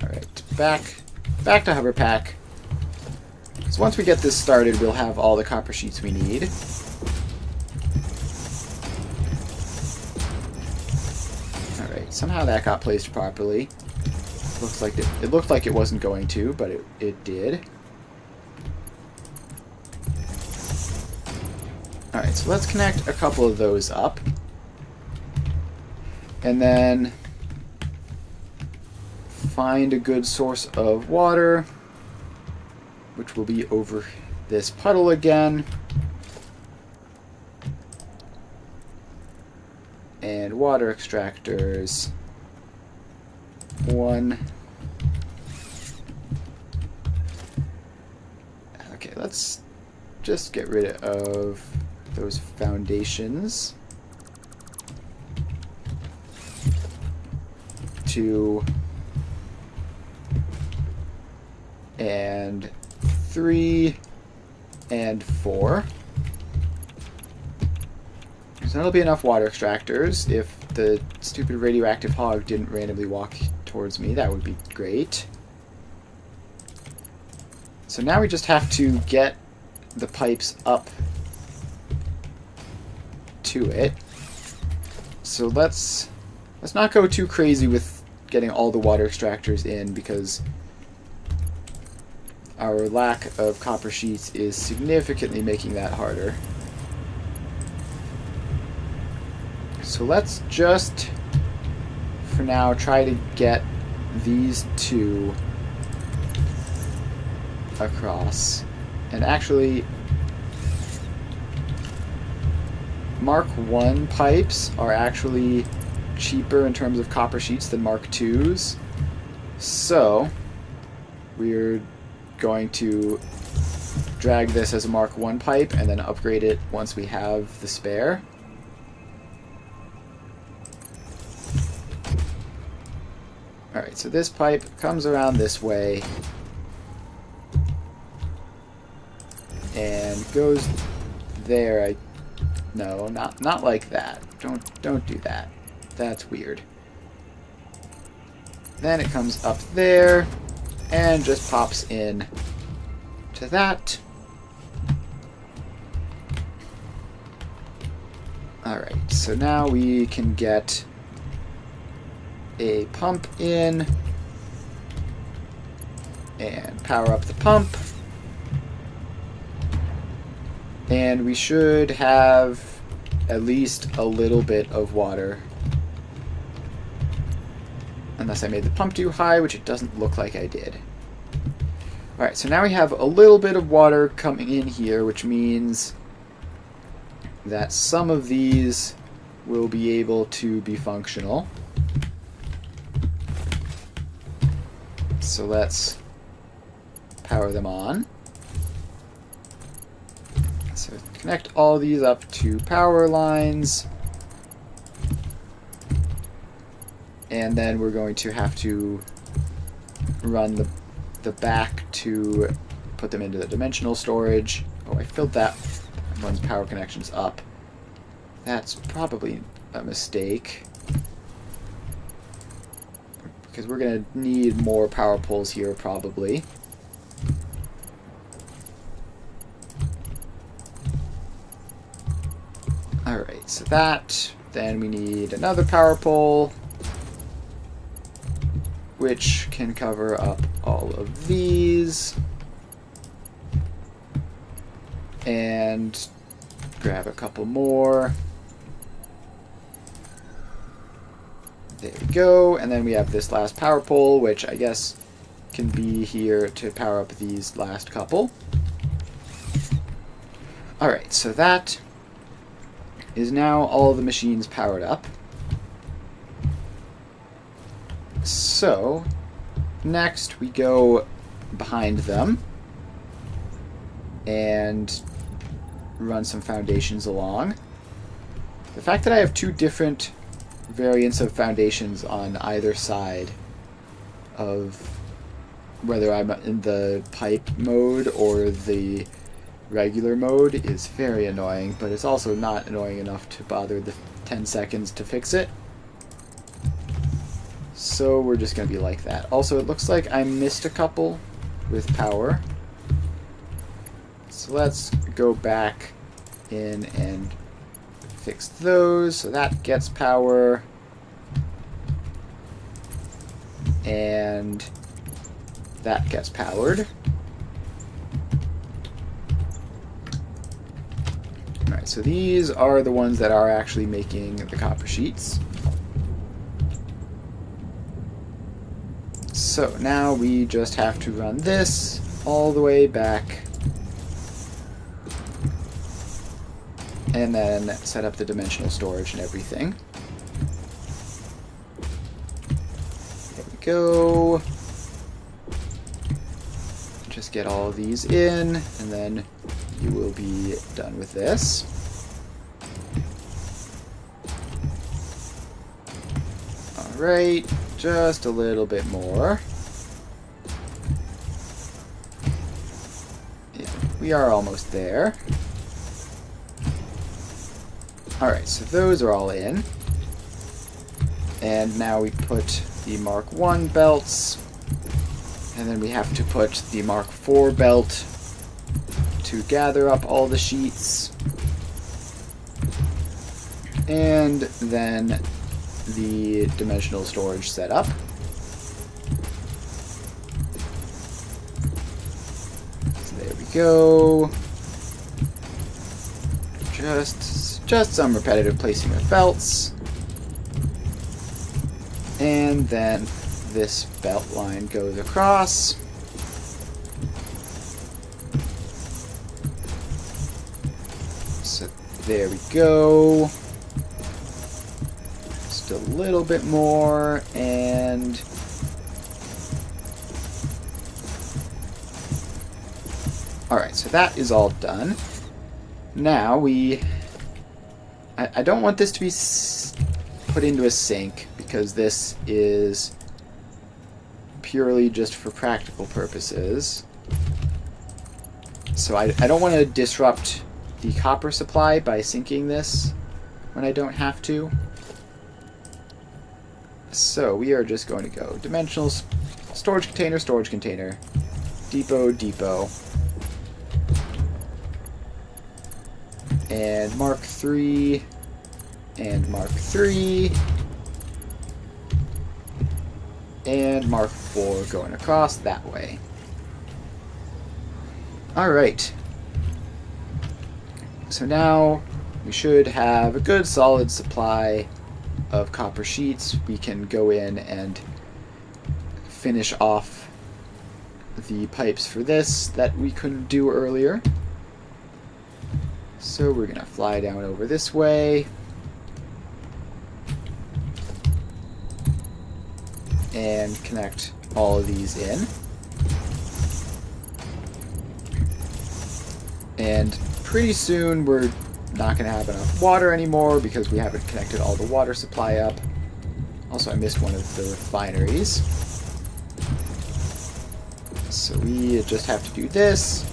Alright, back to Hover Pack. So once we get this started, we'll have all the copper sheets we need. Alright, somehow that got placed properly. Looks like it looked like it wasn't going to, but it did. Alright, so let's connect a couple of those up. And then find a good source of water, which will be over this puddle again. And water extractors. 1. Okay, let's just get rid of those foundations. 2 and 3 and 4. So that'll be enough water extractors. If the stupid radioactive hog didn't randomly walk towards me, that would be great. So now we just have to get the pipes up to it. So let's not go too crazy with getting all the water extractors in, because our lack of copper sheets is significantly making that harder. So let's just, for now, try to get these 2 across. And actually, Mark 1 pipes are actually cheaper in terms of copper sheets than Mark 2s. So we're going to drag this as a Mark 1 pipe and then upgrade it once we have the spare. Alright, so this pipe comes around this way and goes there. No, not like that. Don't do that. That's weird. Then it comes up there and just pops in to that. Alright, so now we can get a pump in and power up the pump. And we should have at least a little bit of water. Unless I made the pump too high, which it doesn't look like I did. Alright, so now we have a little bit of water coming in here, which means that some of these will be able to be functional. So let's power them on. So connect all these up to power lines. And then we're going to have to run the back to put them into the dimensional storage. Oh, I filled that. Runs power connections up. That's probably a mistake, because we're going to need more power poles here probably. Alright, so that, then we need another power pole, which can cover up all of these. And grab a couple more. There we go. And then we have this last power pole, which I guess can be here to power up these last couple. Alright, so that is now all the machines powered up. So, next we go behind them and run some foundations along. The fact that I have two different variants of foundations on either side of whether I'm in the pipe mode or the regular mode is very annoying, but it's also not annoying enough to bother the 10 seconds to fix it. So we're just going to be like that. Also, it looks like I missed a couple with power. So let's go back in and fix those. So that gets power. And that gets powered. Alright, so these are the ones that are actually making the copper sheets. So now we just have to run this all the way back and then set up the dimensional storage and everything. There we go. Just get all of these in, and then you will be done with this. Alright, just a little bit more. Yeah, we are almost there. Alright, so those are all in. And now we put the Mark 1 belts. And then we have to put the Mark 4 belt to gather up all the sheets. And then the dimensional storage setup. So there we go. Just some repetitive placing of belts. And then this belt line goes across. So there we go. Just a little bit more, and alright, so that is all done. Now I don't want this to be put into a sink, because this is purely just for practical purposes. So I don't want to disrupt the copper supply by sinking this when I don't have to. So we are just going to go dimensional storage container, depot, and Mark 3, and Mark 3, and Mark 4 going across that way. Alright. So now we should have a good solid supply of copper sheets. We can go in and finish off the pipes for this that we couldn't do earlier. So we're going to fly down over this way. And connect all of these in. And pretty soon we're not going to have enough water anymore because we haven't connected all the water supply up. Also, I missed one of the refineries. So we just have to do this,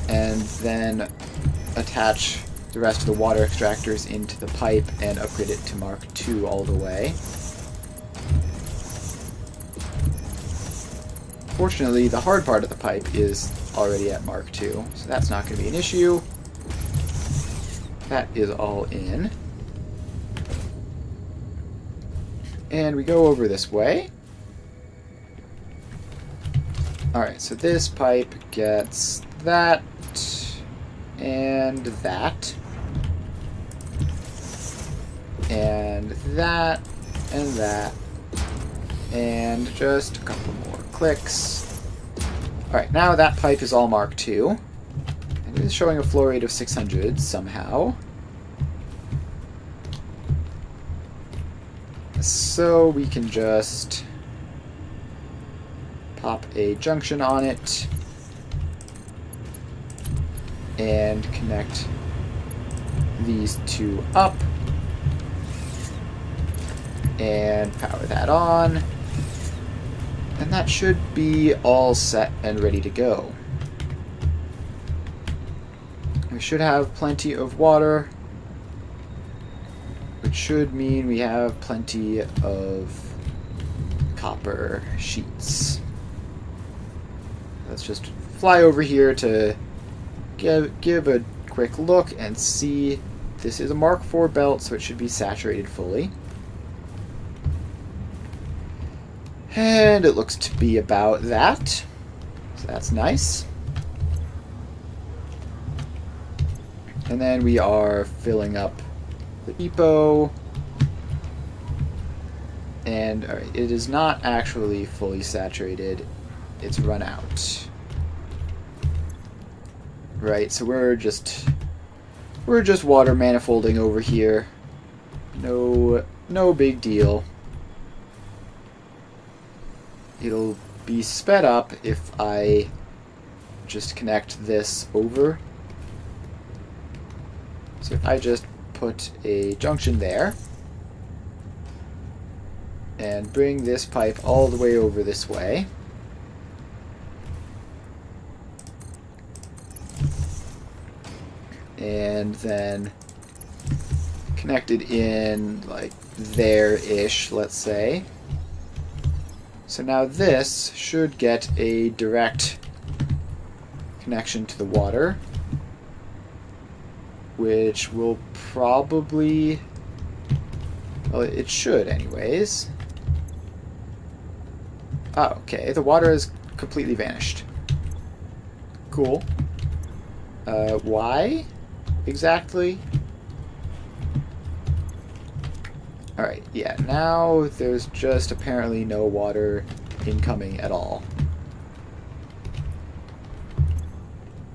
and then attach the rest of the water extractors into the pipe and upgrade it to Mark II all the way. Fortunately, the hard part of the pipe is already at Mark II, so that's not going to be an issue. That is all in. And we go over this way. Alright, so this pipe gets that, and that, and that, and that, and just a couple more clicks. Alright, now that pipe is all Mark II. And it is showing a flow rate of 600 somehow. So we can just pop a junction on it and connect these two up and power that on, and that should be all set and ready to go. We should have plenty of water, which should mean we have plenty of copper sheets. Let's just fly over here to give a quick look and see. This is a Mark IV belt, so it should be saturated fully. And it looks to be about that. So that's nice. And then we are filling up the depot. And all right, it is not actually fully saturated. It's run out. Right, so we're just water manifolding over here. No big deal. It'll be sped up if I just connect this over. So if I just put a junction there and bring this pipe all the way over this way. And then connected in like there-ish, let's say. So now this should get a direct connection to the water, which will probably, well, it should anyways. Oh, okay, the water has completely vanished. Cool. Why exactly? Alright, yeah, now there's just apparently no water incoming at all.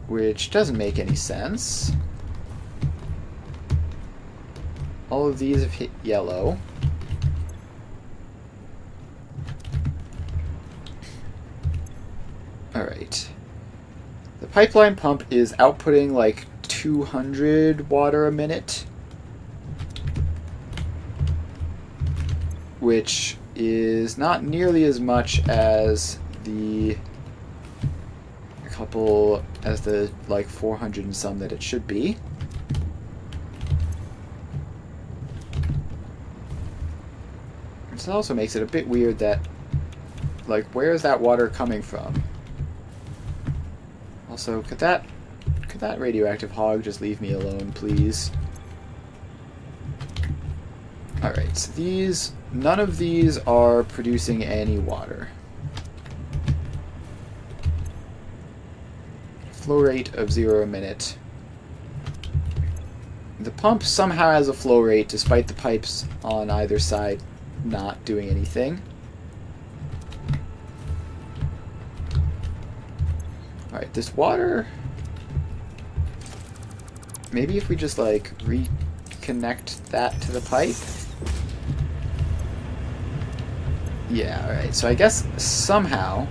Which doesn't make any sense. All of these have hit yellow. Alright. The pipeline pump is outputting like 200 water a minute, which is not nearly as much as the like 400 and some that it should be. This also makes it a bit weird that, like, where is that water coming from? Also, could that radioactive hog just leave me alone, please? Alright, so none of these are producing any water. Flow rate of 0 a minute. The pump somehow has a flow rate despite the pipes on either side not doing anything. Alright, this water... Maybe if we just, like, reconnect that to the pipe? Yeah, alright, so I guess somehow,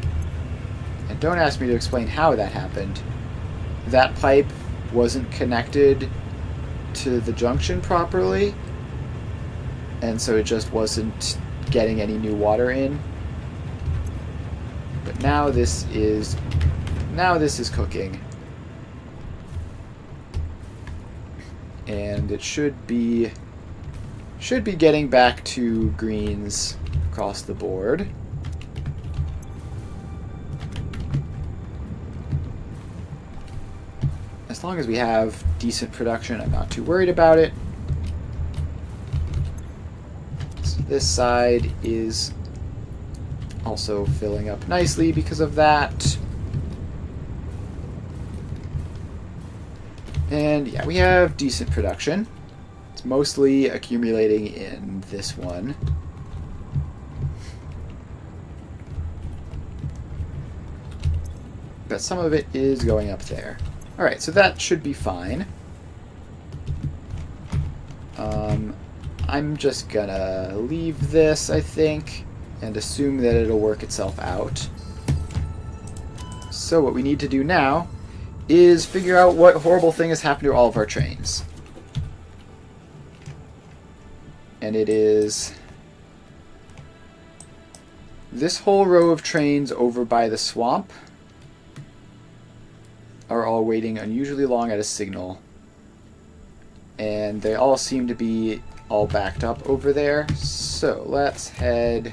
and don't ask me to explain how that happened, that pipe wasn't connected to the junction properly, and so it just wasn't getting any new water in. But now this is cooking, and it should be getting back to greens across the board. As long as we have decent production, I'm not too worried about it. So this side is also filling up nicely because of that. And yeah, we have decent production. It's mostly accumulating in this one. But some of it is going up there. Alright, so that should be fine. I'm just gonna leave this, I think, and assume that it'll work itself out. So what we need to do now is figure out what horrible thing has happened to all of our trains. And it is this whole row of trains over by the swamp are all waiting unusually long at a signal. And they all seem to be all backed up over there. So let's head...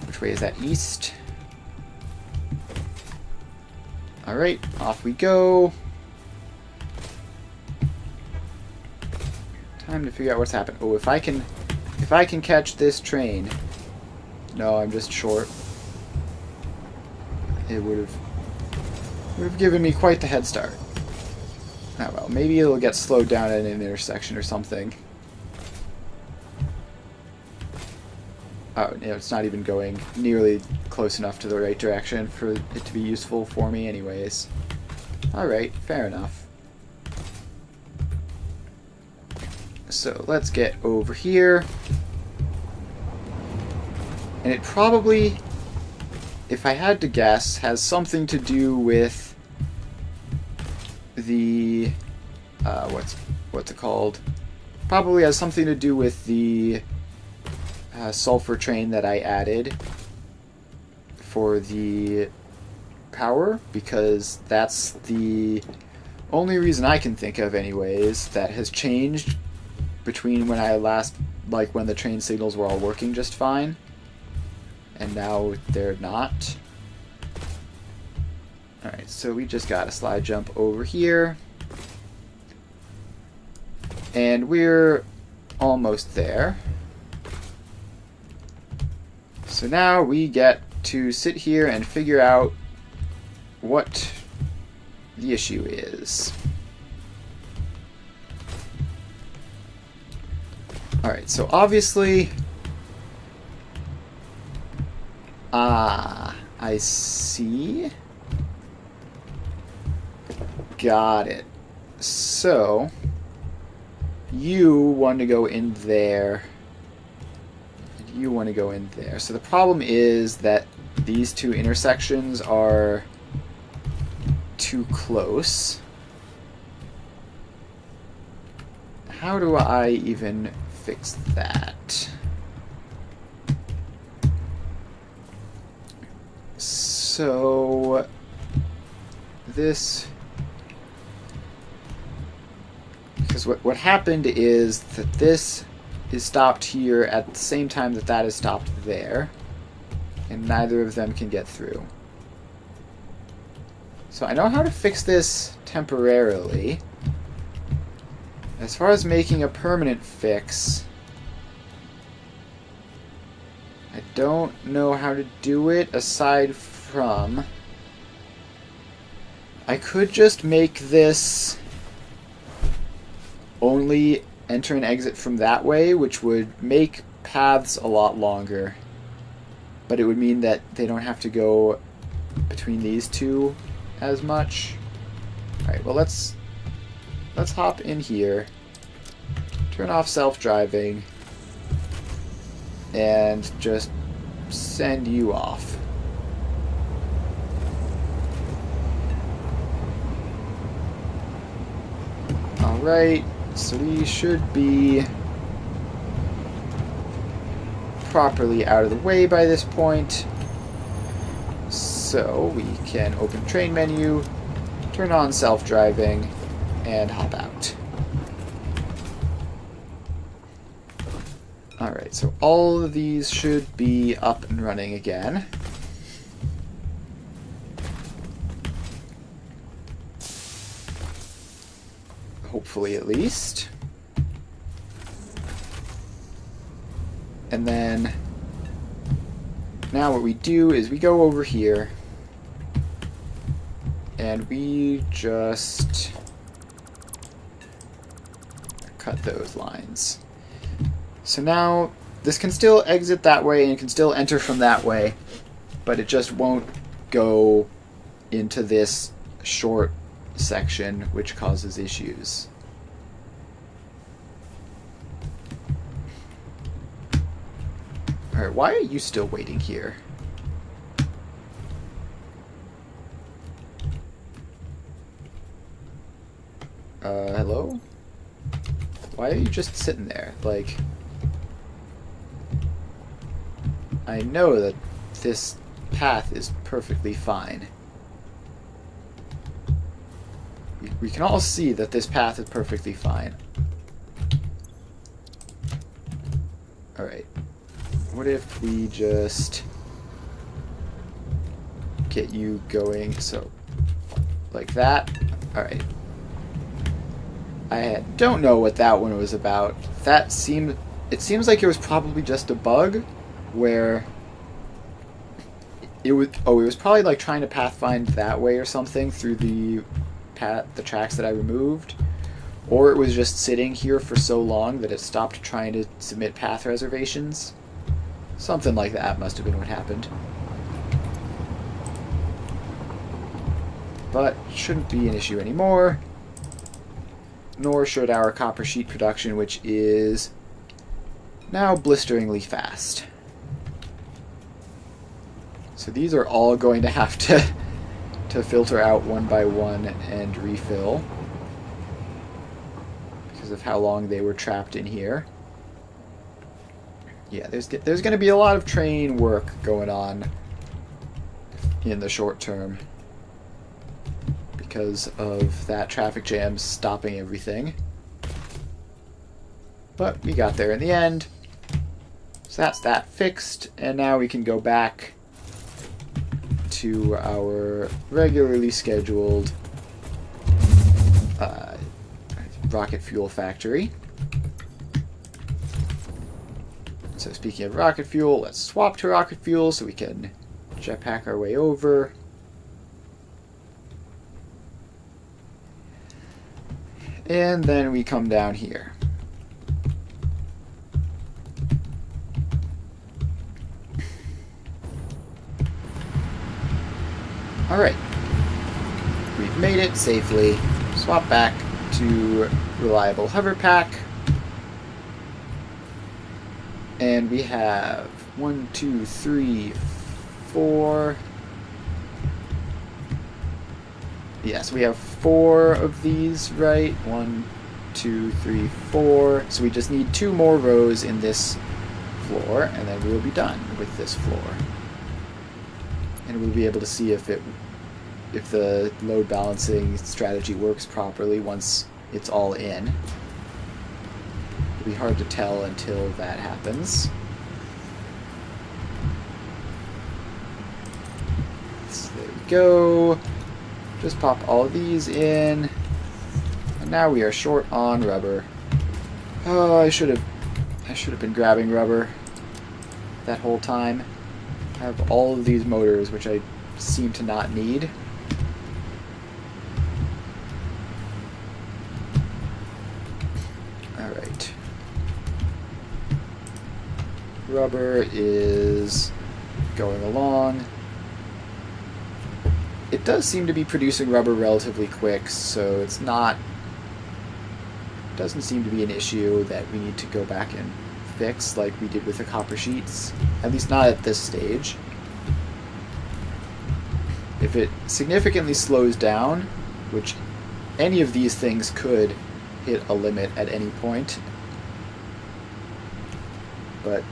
Which way is that? East? Alright, off we go. Time to figure out what's happened. Oh, if I can catch this train. No, I'm just short. It would have given me quite the head start. Oh well, maybe it'll get slowed down at an intersection or something. Oh, you know, it's not even going nearly close enough to the right direction for it to be useful for me anyways. Alright, fair enough. So let's get over here. And it probably, if I had to guess, has something to do with the what's it called? Probably has something to do with the sulfur train that I added for the power, because that's the only reason I can think of anyways that has changed between when I last, like when the train signals were all working just fine and now they're not. Alright, so we just got a slide jump over here. And we're almost there. So now we get to sit here and figure out what the issue is. Alright, so obviously... I see. Got it. So, you want to go in there. And you want to go in there. So the problem is that these two intersections are too close. How do I even fix that? So this, because what happened is that this is stopped here at the same time that that is stopped there, and neither of them can get through. So I know how to fix this temporarily. As far as making a permanent fix, I don't know how to do it aside from... I could just make this only enter and exit from that way, which would make paths a lot longer. But it would mean that they don't have to go between these two as much. Alright, well let's hop in here, turn off self-driving, and just send you off. Alright, so we should be properly out of the way by this point. So we can open train menu, turn on self-driving, and hop out. Alright, so all of these should be up and running again. Hopefully, at least. And then now what we do is we go over here and we just cut those lines. So now this can still exit that way and it can still enter from that way, but it just won't go into this short section, which causes issues. Alright, why are you still waiting here? Hello? Why are you just sitting there? Like, I know that this path is perfectly fine. We can all see that this path is perfectly fine. Alright. What if we just get you going, so, like that? Alright. I don't know what that one was about. It seems like it was probably just a bug where it was probably like trying to pathfind that way or something through the tracks that I removed, or it was just sitting here for so long that it stopped trying to submit path reservations. Something like that must have been what happened. But shouldn't be an issue anymore. Nor should our copper sheet production, which is now blisteringly fast. So these are all going to have to filter out one by one and refill because of how long they were trapped in here. Yeah, there's going to be a lot of train work going on in the short term because of that traffic jam stopping everything. But we got there in the end. So that's that fixed, and now we can go back to our regularly scheduled rocket fuel factory. So speaking of rocket fuel, let's swap to rocket fuel so we can jetpack our way over. And then we come down here. Alright. We've made it safely. Swap back to reliable hover pack. And we have 1, 2, 3, 4. Yes, we have 4 of these, right? 1, 2, 3, 4. So we just need 2 more rows in this floor, and then we'll be done with this floor. And we'll be able to see if the load balancing strategy works properly once it's all in. It'll be hard to tell until that happens. So there we go. Just pop all of these in. And now we are short on rubber. Oh, I should have been grabbing rubber that whole time. I have all of these motors, which I seem to not need. Alright. Rubber is going along. It does seem to be producing rubber relatively quick, so it's not... doesn't seem to be an issue that we need to go back and fix like we did with the copper sheets. At least not at this stage. If it significantly slows down, which any of these things could hit a limit at any point. But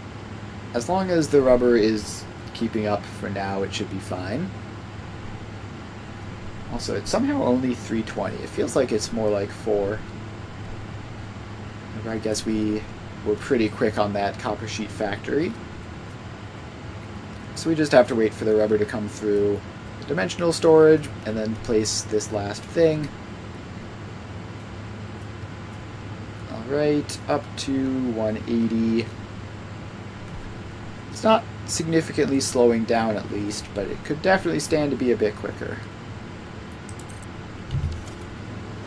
as long as the rubber is keeping up for now, it should be fine. Also, it's somehow only 320. It feels like it's more like 4. I guess we were pretty quick on that copper sheet factory. So we just have to wait for the rubber to come through the dimensional storage and then place this last thing. Alright, up to 180. It's not significantly slowing down at least, but it could definitely stand to be a bit quicker.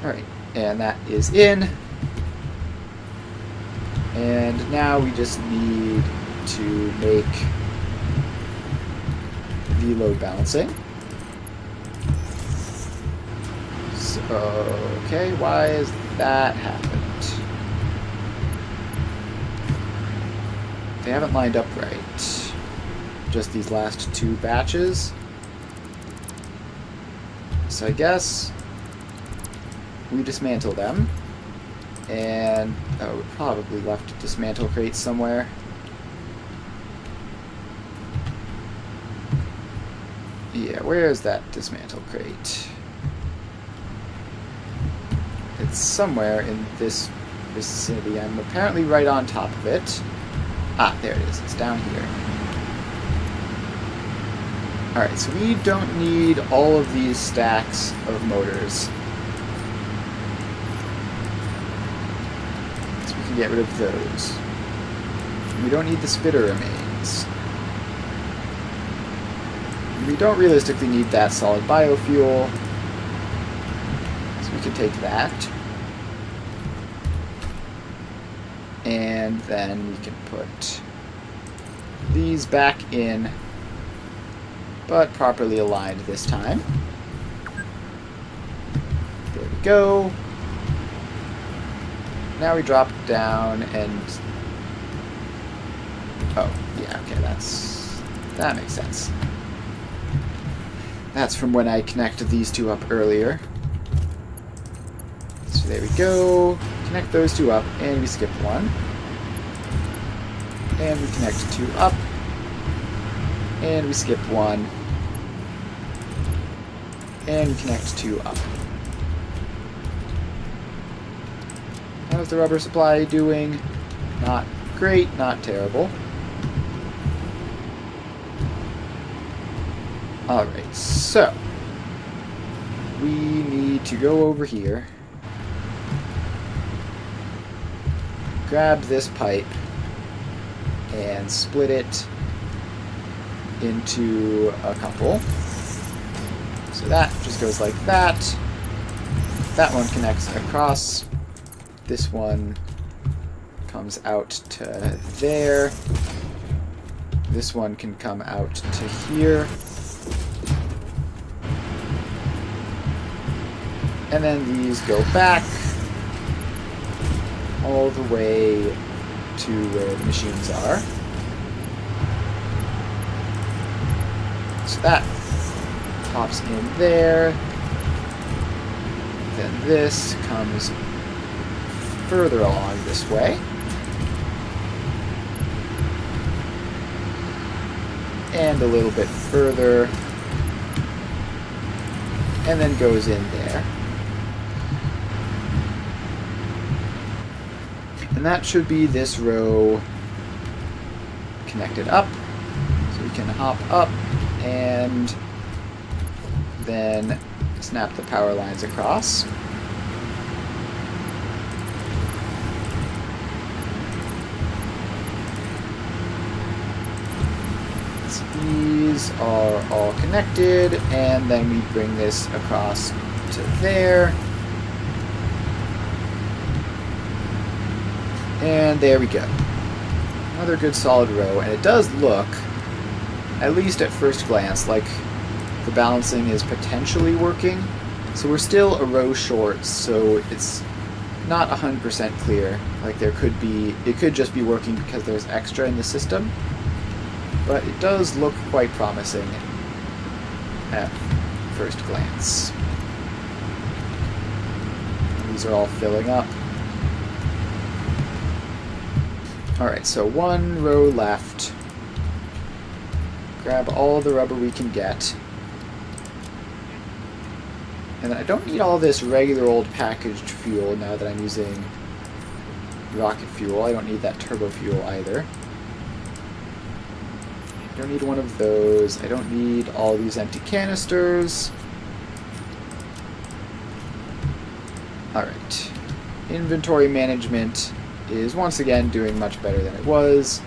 Alright, and that is in. And now we just need to make the load balancing. So, okay, why has that happened? They haven't lined up right. Just these last 2 batches. So I guess we dismantle them. And we probably left dismantle crates somewhere. Yeah, where is that dismantle crate? It's somewhere in this vicinity. I'm apparently right on top of it. Ah, there it is. It's down here. Alright, so we don't need all of these stacks of motors. Get rid of those. We don't need the spitter remains. We don't realistically need that solid biofuel, so we can take that. And then we can put these back in, but properly aligned this time. There we go. Now we drop down and... Oh, yeah, okay, that makes sense. That's from when I connected these 2 up earlier. So there we go. Connect those 2 up, and we skip 1. And we connect 2 up. And we skip 1. And we connect 2 up. How's the rubber supply doing? Not great, not terrible. Alright, so we need to go over here, grab this pipe, and split it into a couple. So that just goes like that. That one connects across. This one comes out to there. This one can come out to here. And then these go back all the way to where the machines are. So that pops in there. Then this comes further along this way. And a little bit further. And then goes in there. And that should be this row connected up. So we can hop up and then snap the power lines across. So these are all connected, and then we bring this across to there. And there we go. Another good solid row, and it does look, at least at first glance, like the balancing is potentially working. So we're still a row short, so it's not 100% clear. Like there could be, it could just be working because there's extra in the system. But it does look quite promising at first glance. These are all filling up. Alright, so one row left. Grab all the rubber we can get. And then I don't need all this regular old packaged fuel now that I'm using rocket fuel. I don't need that turbo fuel either. I don't need one of those. I don't need all these empty canisters. Alright. Inventory management is once again doing much better than it was.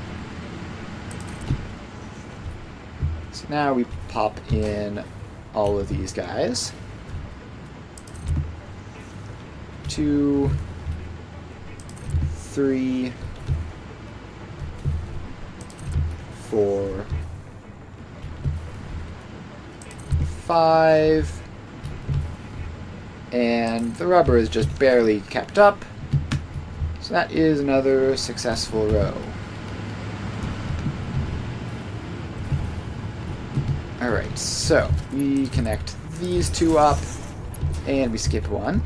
So now we pop in all of these guys. 2, 3, 4, 5, and the rubber is just barely kept up, so that is another successful row. Alright, so we connect these two up, and we skip one.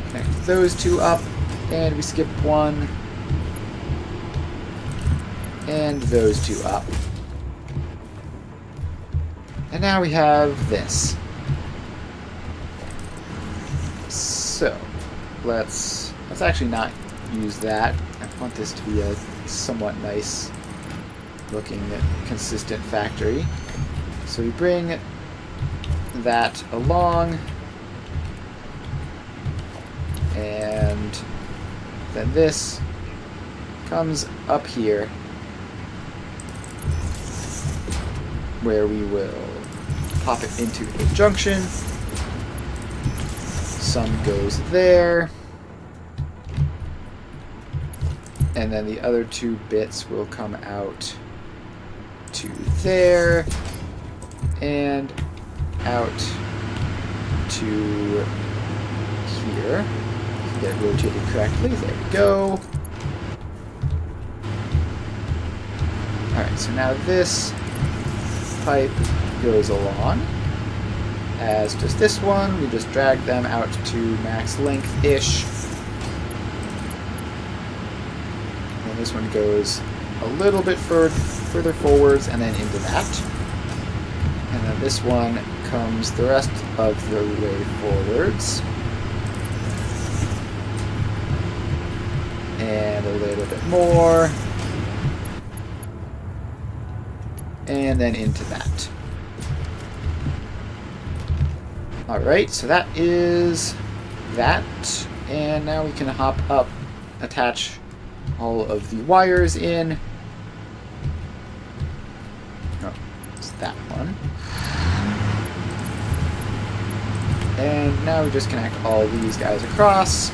Connect those two up, and we skip one. And those two up. And now we have this. So, let's actually not use that. I want this to be a somewhat nice looking, consistent factory. So we bring that along, and then this comes up here, where we will pop it into a junction. Some goes there, and then the other two bits will come out to there and out to here. Get it rotated correctly. There we go. Alright, so now this pipe goes along, as does this one. We just drag them out to max length-ish. And this one goes a little bit further forwards and then into that. And then this one comes the rest of the way forwards. And a little bit more. And then into that. Alright, so that is that. And now we can hop up, attach all of the wires in. Oh, it's that one. And now we just connect all these guys across,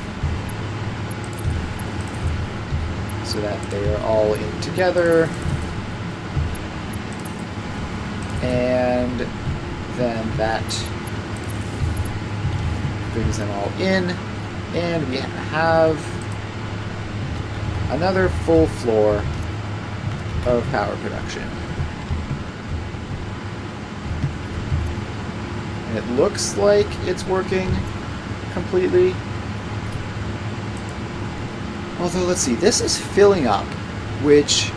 so that they are all in together. And then that brings them all in, and we have another full floor of power production. And it looks like it's working completely. Although, let's see, this is filling up, which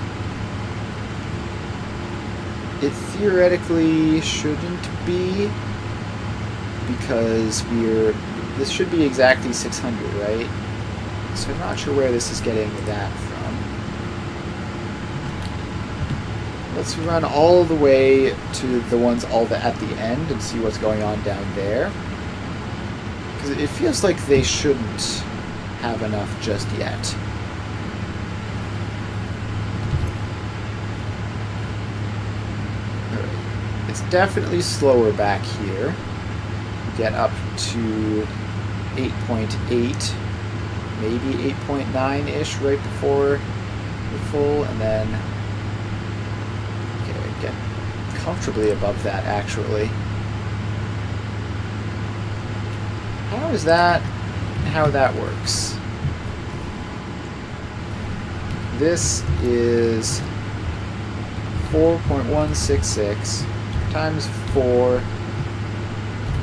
it theoretically shouldn't be, because this should be exactly 600, right? So I'm not sure where this is getting that from. Let's run all the way to the ones at the end and see what's going on down there, because it feels like they shouldn't have enough just yet. It's definitely slower back here. We get up to 8.8, maybe 8.9-ish right before the full, and then get comfortably above that, actually. How is that how that works? This is 4.166 times 4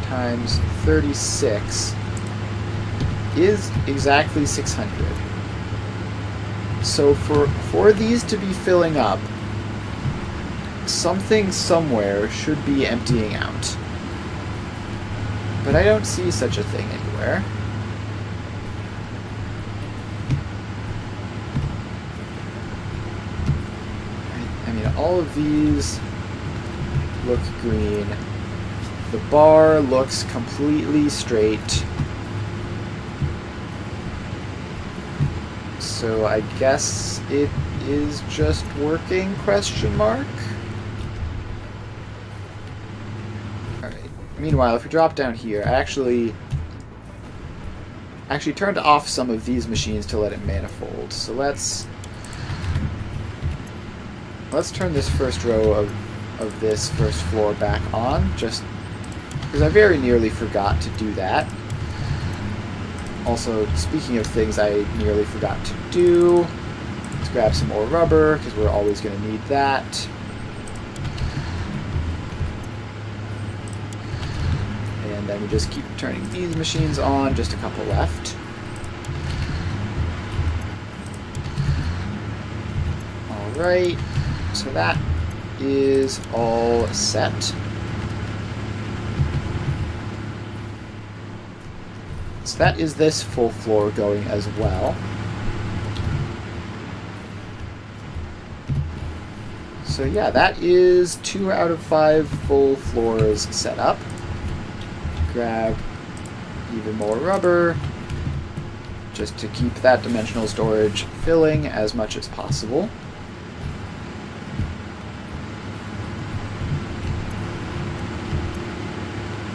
times 36 is exactly 600. So for these to be filling up, something somewhere should be emptying out. But I don't see such a thing anywhere. I mean, all of these look green. The bar looks completely straight. So I guess it is just working, question mark? Alright. Meanwhile, if we drop down here, I actually turned off some of these machines to let it manifold. So let's turn this first row of this first floor back on, just because I very nearly forgot to do that. Also, speaking of things I nearly forgot to do, let's grab some more rubber, because we're always going to need that. And then we just keep turning these machines on, just a couple left. Alright, so that is all set. So that is this full floor going as well. So yeah, that is 2 out of 5 full floors set up. Grab even more rubber, just to keep that dimensional storage filling as much as possible.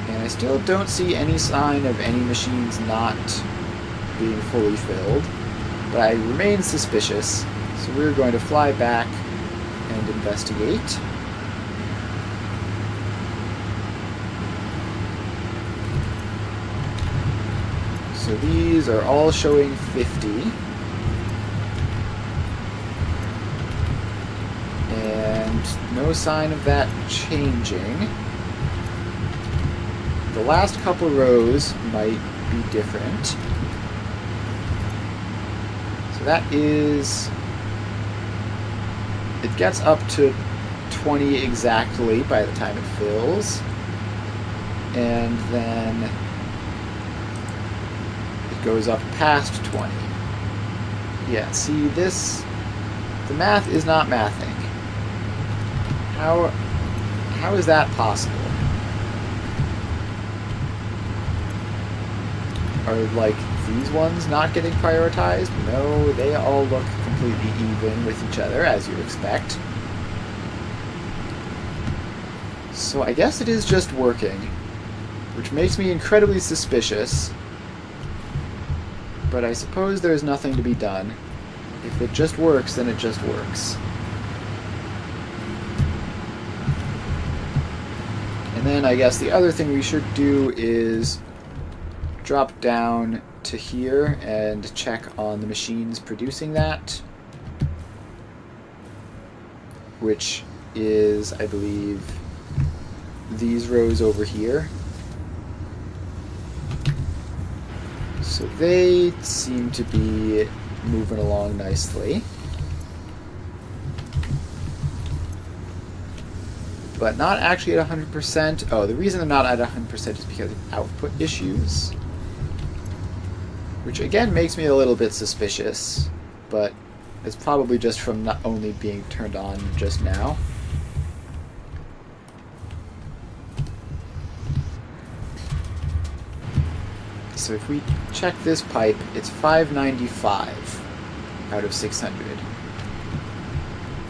I still don't see any sign of any machines not being fully filled, but I remain suspicious, so we're going to fly back and investigate. So these are all showing 50. And no sign of that changing. The last couple rows might be different. So that is... it gets up to 20 exactly by the time it fills. And then it goes up past 20. Yeah, see this... the math is not mathing. How is that possible? Are, like, these ones not getting prioritized? No, they all look completely even with each other, as you'd expect. So I guess it is just working, which makes me incredibly suspicious. But I suppose there's nothing to be done. If it just works, then it just works. And then I guess the other thing we should do is drop down to here and check on the machines producing that, which is, I believe, these rows over here. So they seem to be moving along nicely. But not actually at 100%. Oh, the reason they're not at 100% is because of output issues. Which again makes me a little bit suspicious, but it's probably just from not only being turned on just now. So if we check this pipe, it's 595 out of 600,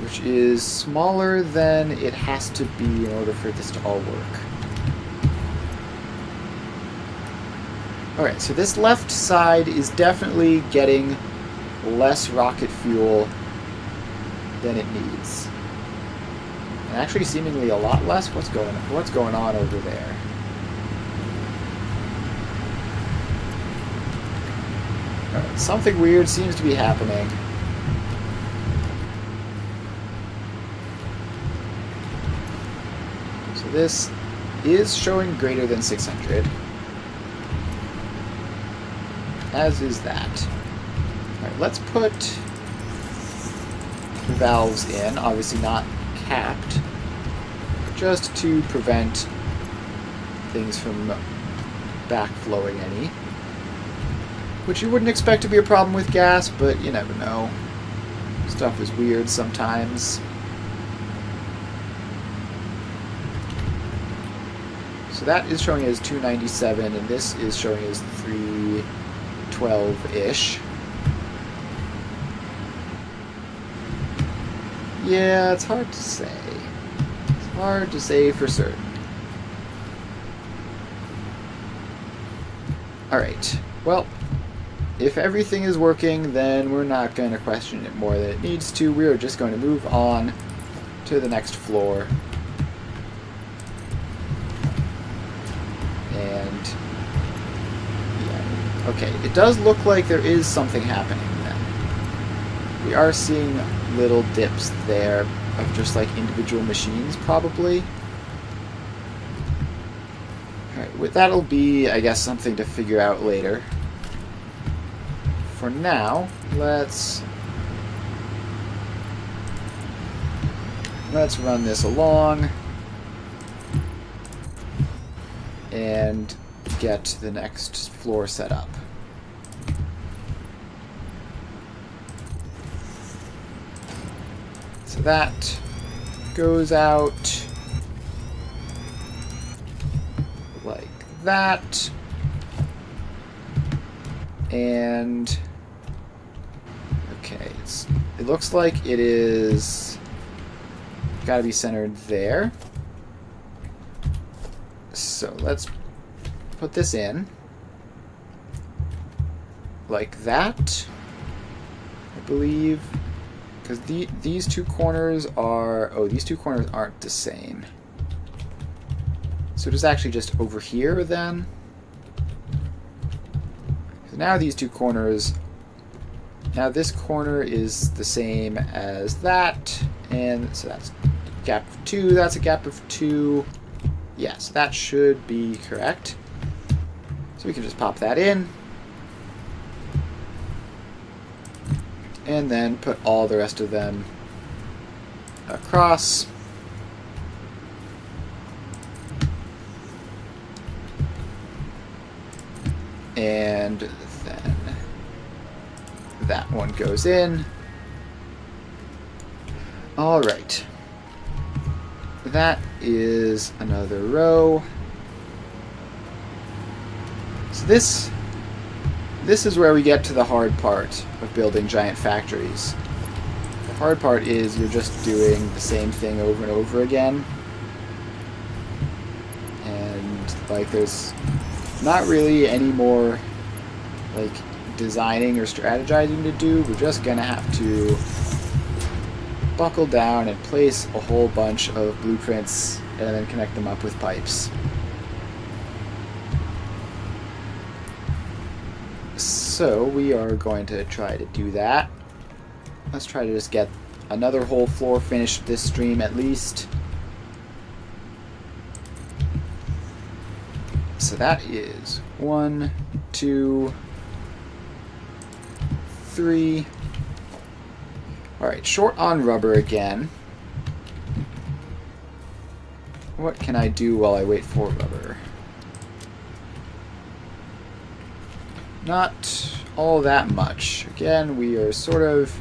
which is smaller than it has to be in order for this to all work. Alright, so this left side is definitely getting less rocket fuel than it needs. And actually seemingly a lot less. What's going on over there? Alright, something weird seems to be happening. So this is showing greater than 600. As is that. Alright, let's put valves in, obviously not capped, just to prevent things from backflowing any. Which you wouldn't expect to be a problem with gas, but you never know. Stuff is weird sometimes. So that is showing as 297, and this is showing as 312-ish. Yeah, it's hard to say. It's hard to say for certain. Alright, well, if everything is working, then we're not going to question it more than it needs to. We're just going to move on to the next floor. And, yeah, okay, it does look like there is something happening then. We are seeing little dips there of just like individual machines, probably. Alright, that'll be, I guess, something to figure out later. For now, let's run this along and get the next floor set up. So that goes out like that, and okay, it looks like it is got to be centered there. So let's put this in like that, I believe, because these two corners are, oh, these two corners aren't the same. So it's actually just over here then. So now these two corners, now this corner is the same as that, and so that's a gap of 2, that's a gap of 2. Yes, that should be correct. So we can just pop that in. And then put all the rest of them across. And then that one goes in. All right. That is another row. So this is where we get to the hard part of building giant factories. The hard part is you're just doing the same thing over and over again. And like there's not really any more like designing or strategizing to do. We're just gonna have to buckle down and place a whole bunch of blueprints and then connect them up with pipes. So we are going to try to do that. Let's try to just get another whole floor finished this stream at least. So that is 1, 2, 3. Alright, short on rubber again. What can I do while I wait for rubber? Not all that much. Again, we are sort of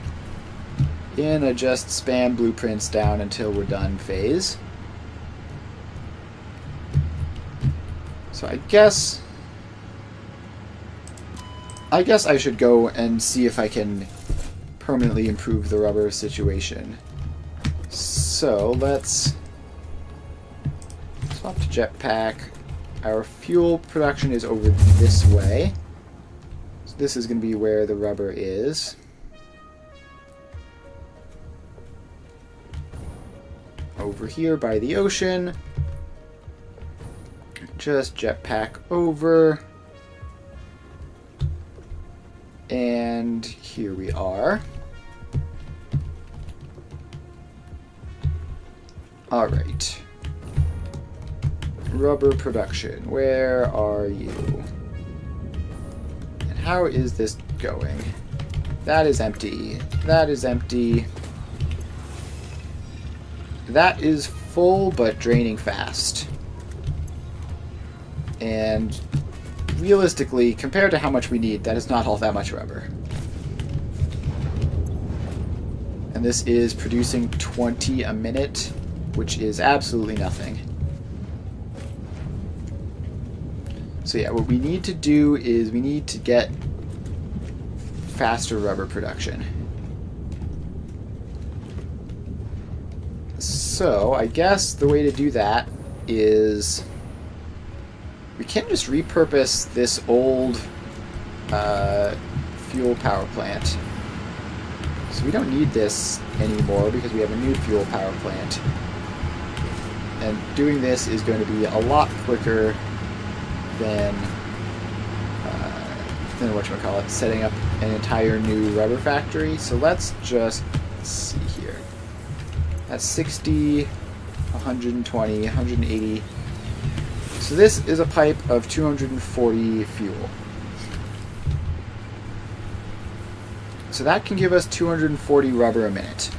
in a just spam blueprints down until we're done phase. So I guess I should go and see if I can permanently improve the rubber situation. So let's swap to jetpack. Our fuel production is over this way. So this is going to be where the rubber is. Over here by the ocean. Just jetpack over. And here we are. Alright. Rubber production, where are you? And how is this going? That is empty. That is empty. that is full but draining fast. And realistically, compared to how much we need, that is not all that much rubber. And this is producing 20 a minute, which is absolutely nothing. So yeah, what we need to do is we need to get faster rubber production. So I guess the way to do that is we can just repurpose this old fuel power plant. So we don't need this anymore because we have a new fuel power plant. And doing this is going to be a lot quicker than whatchamacallit, setting up an entire new rubber factory. So let's just see here. That's 60, 120, 180. So this is a pipe of 240 fuel. So that can give us 240 rubber a minute.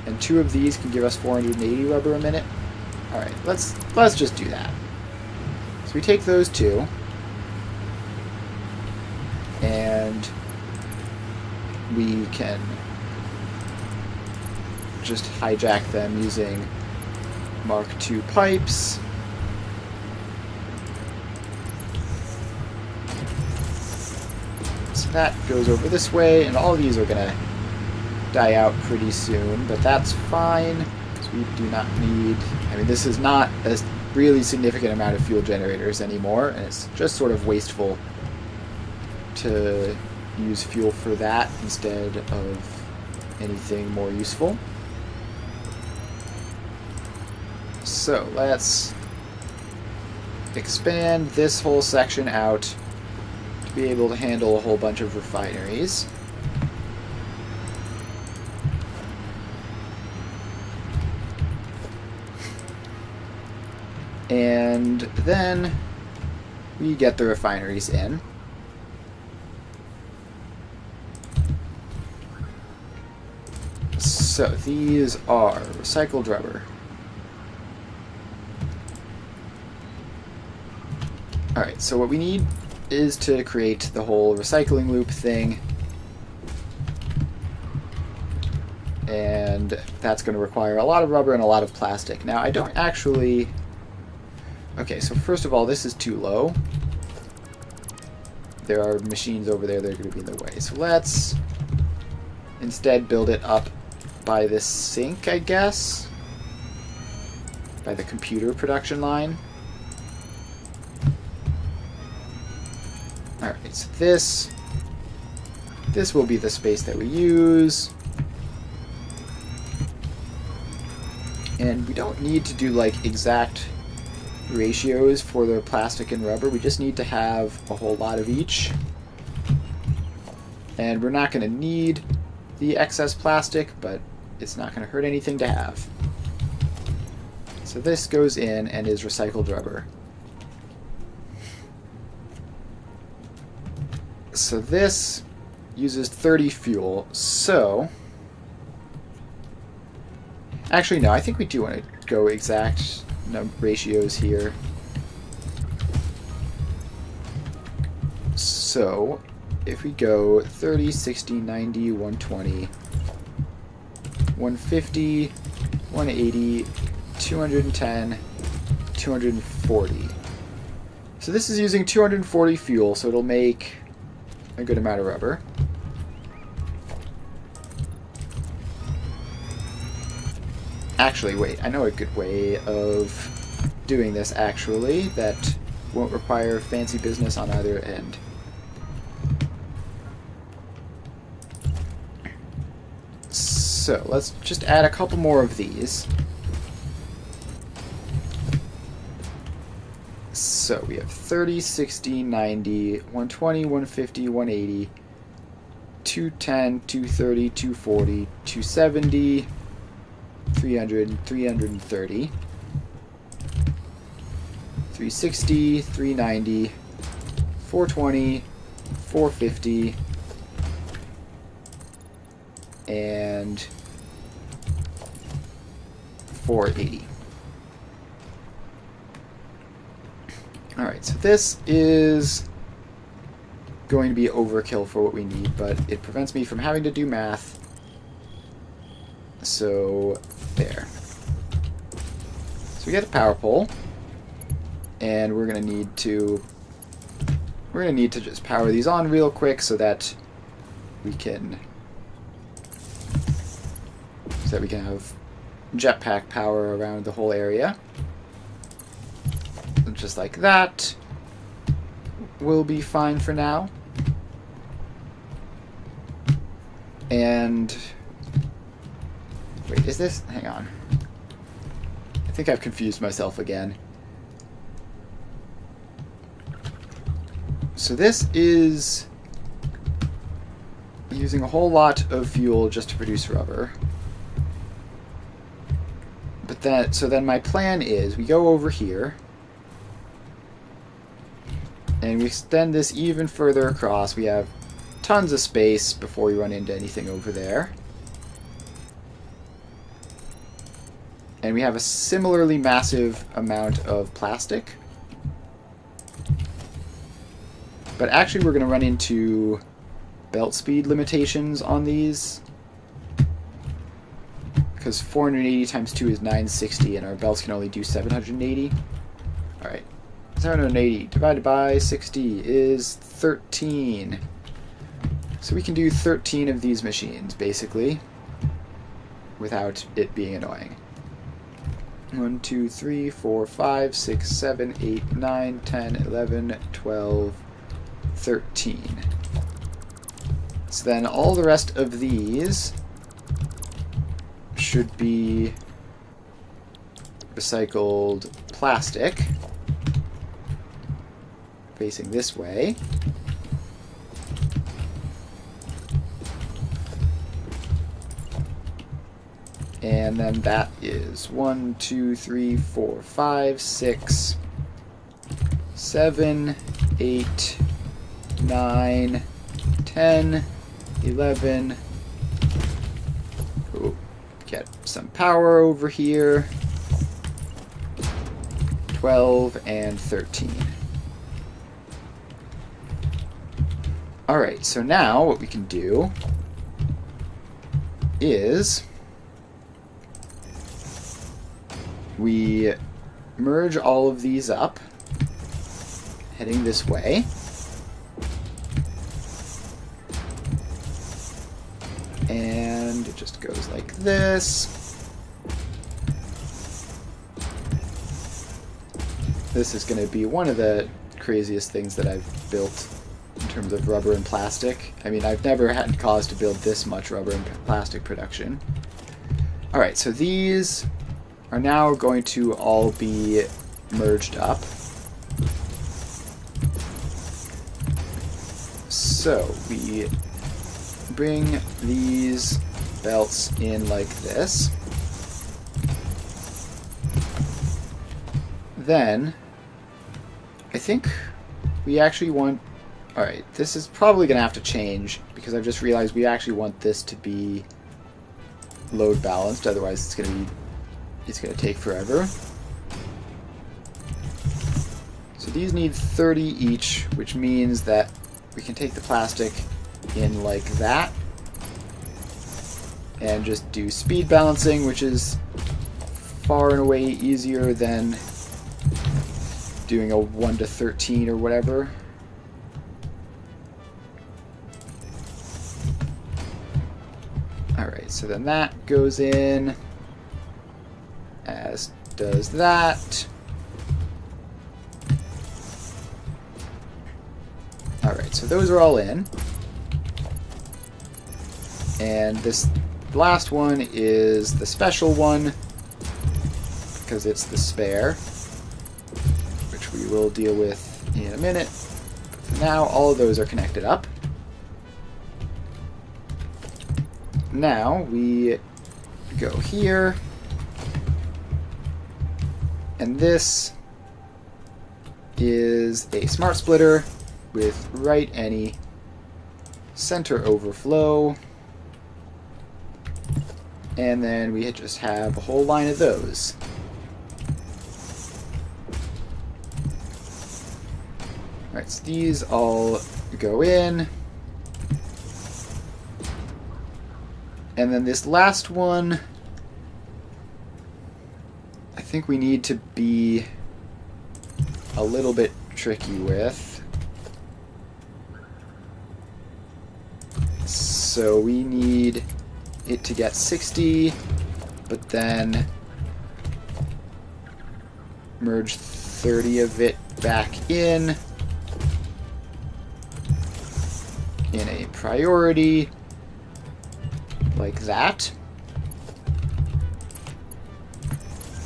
And 2 of these can give us 480 rubber a minute. Alright, let's just do that. So we take those 2 and we can just hijack them using Mark II pipes. So that goes over this way, and all of these are going to die out pretty soon, but that's fine, because we do not need... I mean, this is not a really significant amount of fuel generators anymore, and it's just sort of wasteful to use fuel for that instead of anything more useful. So let's expand this whole section out to be able to handle a whole bunch of refineries. And then we get the refineries in. So these are recycled rubber. Alright, so what we need is to create the whole recycling loop thing. And that's going to require a lot of rubber and a lot of plastic. Now, I don't actually... Okay, so first of all, this is too low. There are machines over there that are going to be in the way. So let's instead build it up by this sink, I guess. By the computer production line. Alright, so this will be the space that we use. And we don't need to do like exact ratios for the plastic and rubber. We just need to have a whole lot of each. And we're not going to need the excess plastic, but it's not going to hurt anything to have. So this goes in and is recycled rubber. So this uses 30 fuel, so... Actually, no, I think we do want to go exact ratios here. So, if we go 30, 60, 90, 120, 150, 180, 210, 240. So this is using 240 fuel, so it'll make a good amount of rubber. Actually, wait, I know a good way of doing this, actually, that won't require fancy business on either end. So, let's just add a couple more of these. So, we have 30, 60, 90, 120, 150, 180, 210, 230, 240, 270, 300, 330, 360, 390, 420, 450, and 480. Alright, so this is going to be overkill for what we need, but it prevents me from having to do math. So, there. So we get a power pole, and we're going to need to just power these on real quick so that we can have jetpack power around the whole area. Just like that. Will be fine for now. And wait, is this? Hang on. I think I've confused myself again. So this is using a whole lot of fuel just to produce rubber. But so then my plan is we go over here and we extend this even further across. We have tons of space before we run into anything over there. And we have a similarly massive amount of plastic. But actually we're going to run into belt speed limitations on these. Because 480 times 2 is 960 and our belts can only do 780. Alright. 780 divided by 60 is 13. So we can do 13 of these machines, basically, without it being annoying. 1, 2, 3, 4, 5, 6, 7, 8, 9, 10, 11, 12, 13. So then all the rest of these should be recycled plastic facing this way. And then that is 1, 2, 3, 4, 5, 6, 7, 8, 9, 10, 11. Ooh, get some power over here. 12 and 13. Alright, so now what we can do is we merge all of these up, heading this way. And it just goes like this. This is going to be one of the craziest things that I've built in terms of rubber and plastic. I mean, I've never had cause to build this much rubber and plastic production. Alright, so these are now going to all be merged up. So we bring these belts in like this. Then I think we actually want... Alright, this is probably going to have to change because I've just realized we actually want this to be load balanced, otherwise it's going to take forever. So these need 30 each, which means that we can take the plastic in like that and just do speed balancing, which is far and away easier than doing a 1 to 13 or whatever. Alright, so then that goes in, as does that. Alright, so those are all in. And this last one is the special one, because it's the spare, which we will deal with in a minute. But for now, all of those are connected up. Now we go here, and this is a smart splitter with right any, center overflow, And then we just have a whole line of those. Alright, so these all go in. And then this last one, I think we need to be a little bit tricky with. So we need it to get 60, but then merge 30 of it back in a priority, like that.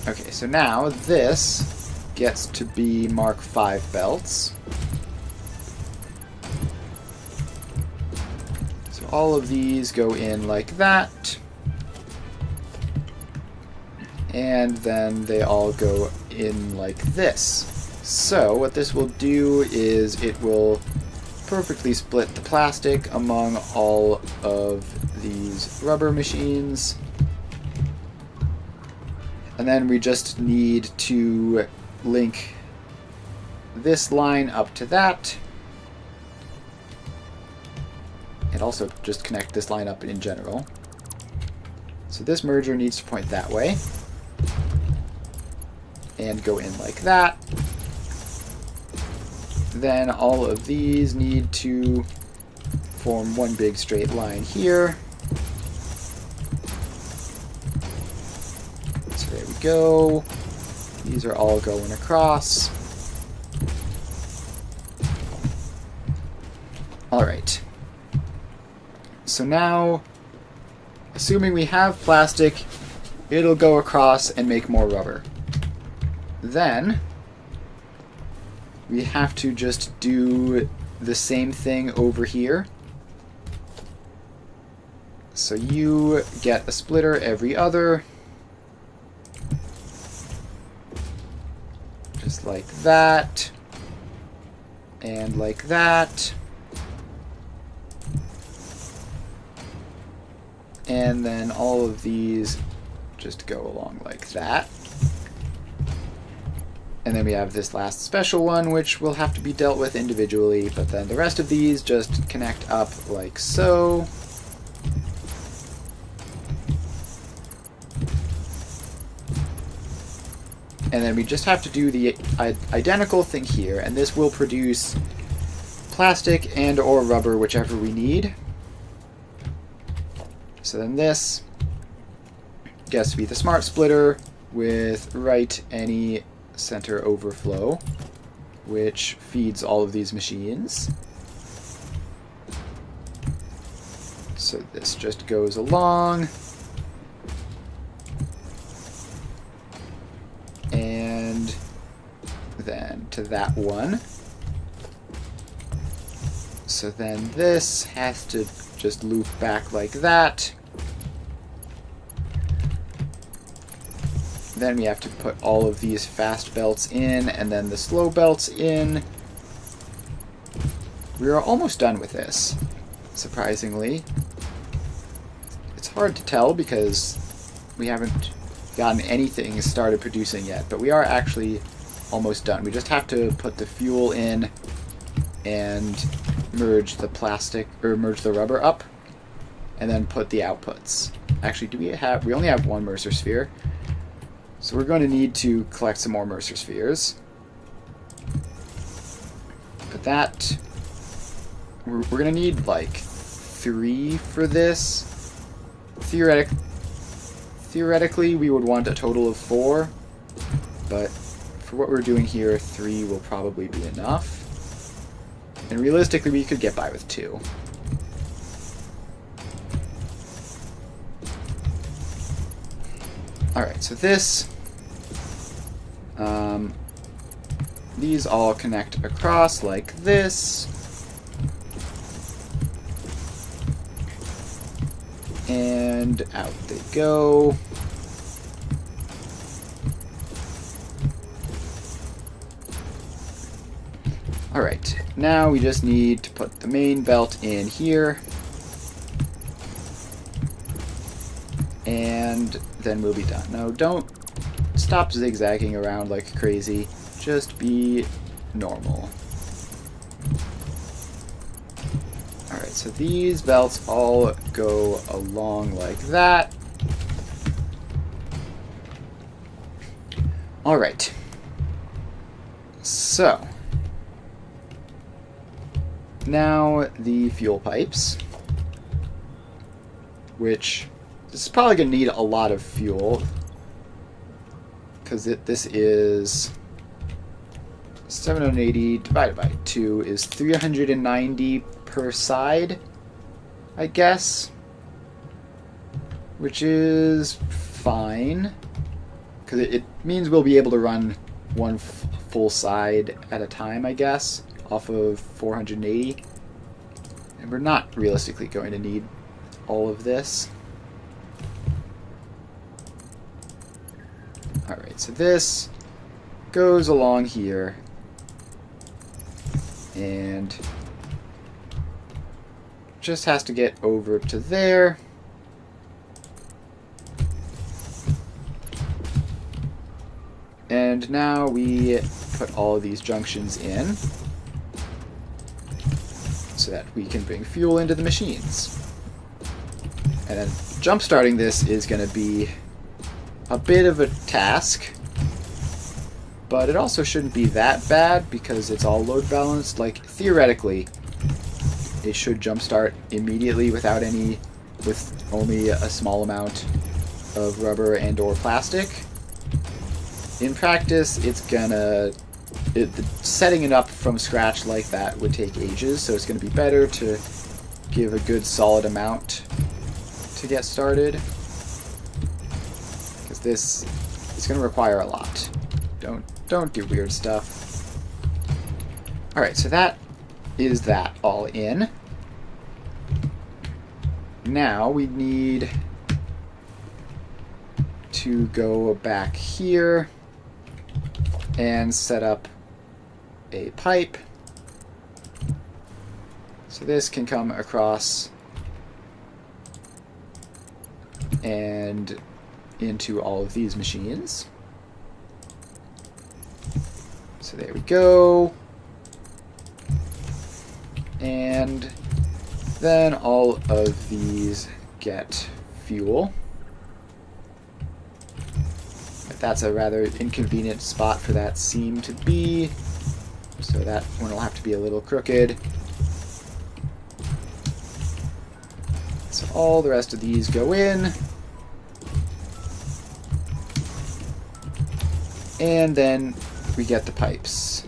Okay, so now this gets to be Mark 5 belts. So all of these go in like that. And then they all go in like this. So what this will do is it will perfectly split the plastic among all of these rubber machines. And then we just need to link this line up to that. And also just connect this line up in general. So this merger needs to point that way. And go in like that. Then all of these need to form one big straight line here. So there we go. These are all going across. Alright. So now, assuming we have plastic, it'll go across and make more rubber. Then we have to just do the same thing over here. So you get a splitter every other. Just like that. And like that. And then all of these just go along like that. And then we have this last special one, which will have to be dealt with individually, but then the rest of these just connect up like so. And then we just have to do the identical thing here, and this will produce plastic and or rubber, whichever we need. So then this gets to be the smart splitter with right any center overflow, which feeds all of these machines. So this just goes along. And then to that one. So then this has to just loop back like that. Then we have to put all of these fast belts in, and then the slow belts in. We are almost done with this, surprisingly. It's hard to tell because we haven't gotten anything started producing yet, but we are actually almost done. We just have to put the fuel in and merge the plastic, or merge the rubber up, and then put the outputs. Actually, we only have one Mercer sphere. So we're going to need to collect some more Mercer spheres. But that, we're going to need like 3 for this. Theoretically, we would want a total of 4, but for what we're doing here, 3 will probably be enough. And realistically, we could get by with 2. Alright, so this, these all connect across like this, and out they go. Alright, now we just need to put the main belt in here. and then we'll be done. No, don't stop zigzagging around like crazy. Just be normal. Alright, so these belts all go along like that. Alright. So, now the fuel pipes, which this is probably going to need a lot of fuel, because this is 780 divided by 2 is 390 per side, I guess, which is fine, because it means we'll be able to run one full side at a time, I guess, off of 480, and we're not realistically going to need all of this. Alright, so this goes along here, and just has to get over to there. And now we put all of these junctions in so that we can bring fuel into the machines. And then jump-starting this is going to be a bit of a task, but it also shouldn't be that bad because it's all load balanced. Like, theoretically, it should jumpstart immediately with only a small amount of rubber and or plastic. In practice, setting it up from scratch like that would take ages, so it's going to be better to give a good solid amount to get started, because this is going to require a lot. Don't do weird stuff. Alright, so that is that all in. Now we need to go back here and set up a pipe. So this can come across and into all of these machines. So there we go. And then all of these get fuel. But that's a rather inconvenient spot for that seam to be, so that one will have to be a little crooked. So all the rest of these go in. And then we get the pipes.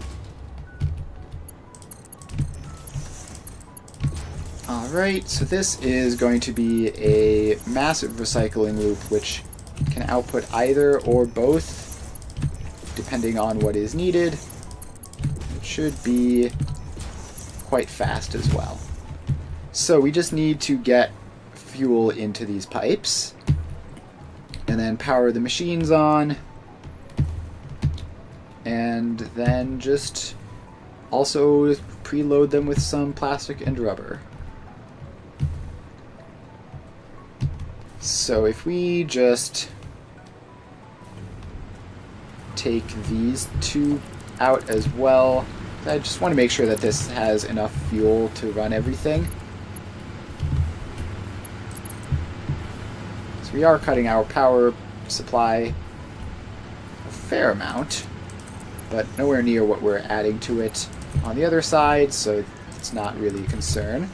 Alright, so this is going to be a massive recycling loop which can output either or both, depending on what is needed. It should be quite fast as well. So we just need to get fuel into these pipes, and then power the machines on, and then just also preload them with some plastic and rubber. So if we just take these two out as well, I just want to make sure that this has enough fuel to run everything. So we are cutting our power supply a fair amount, but nowhere near what we're adding to it on the other side, so it's not really a concern.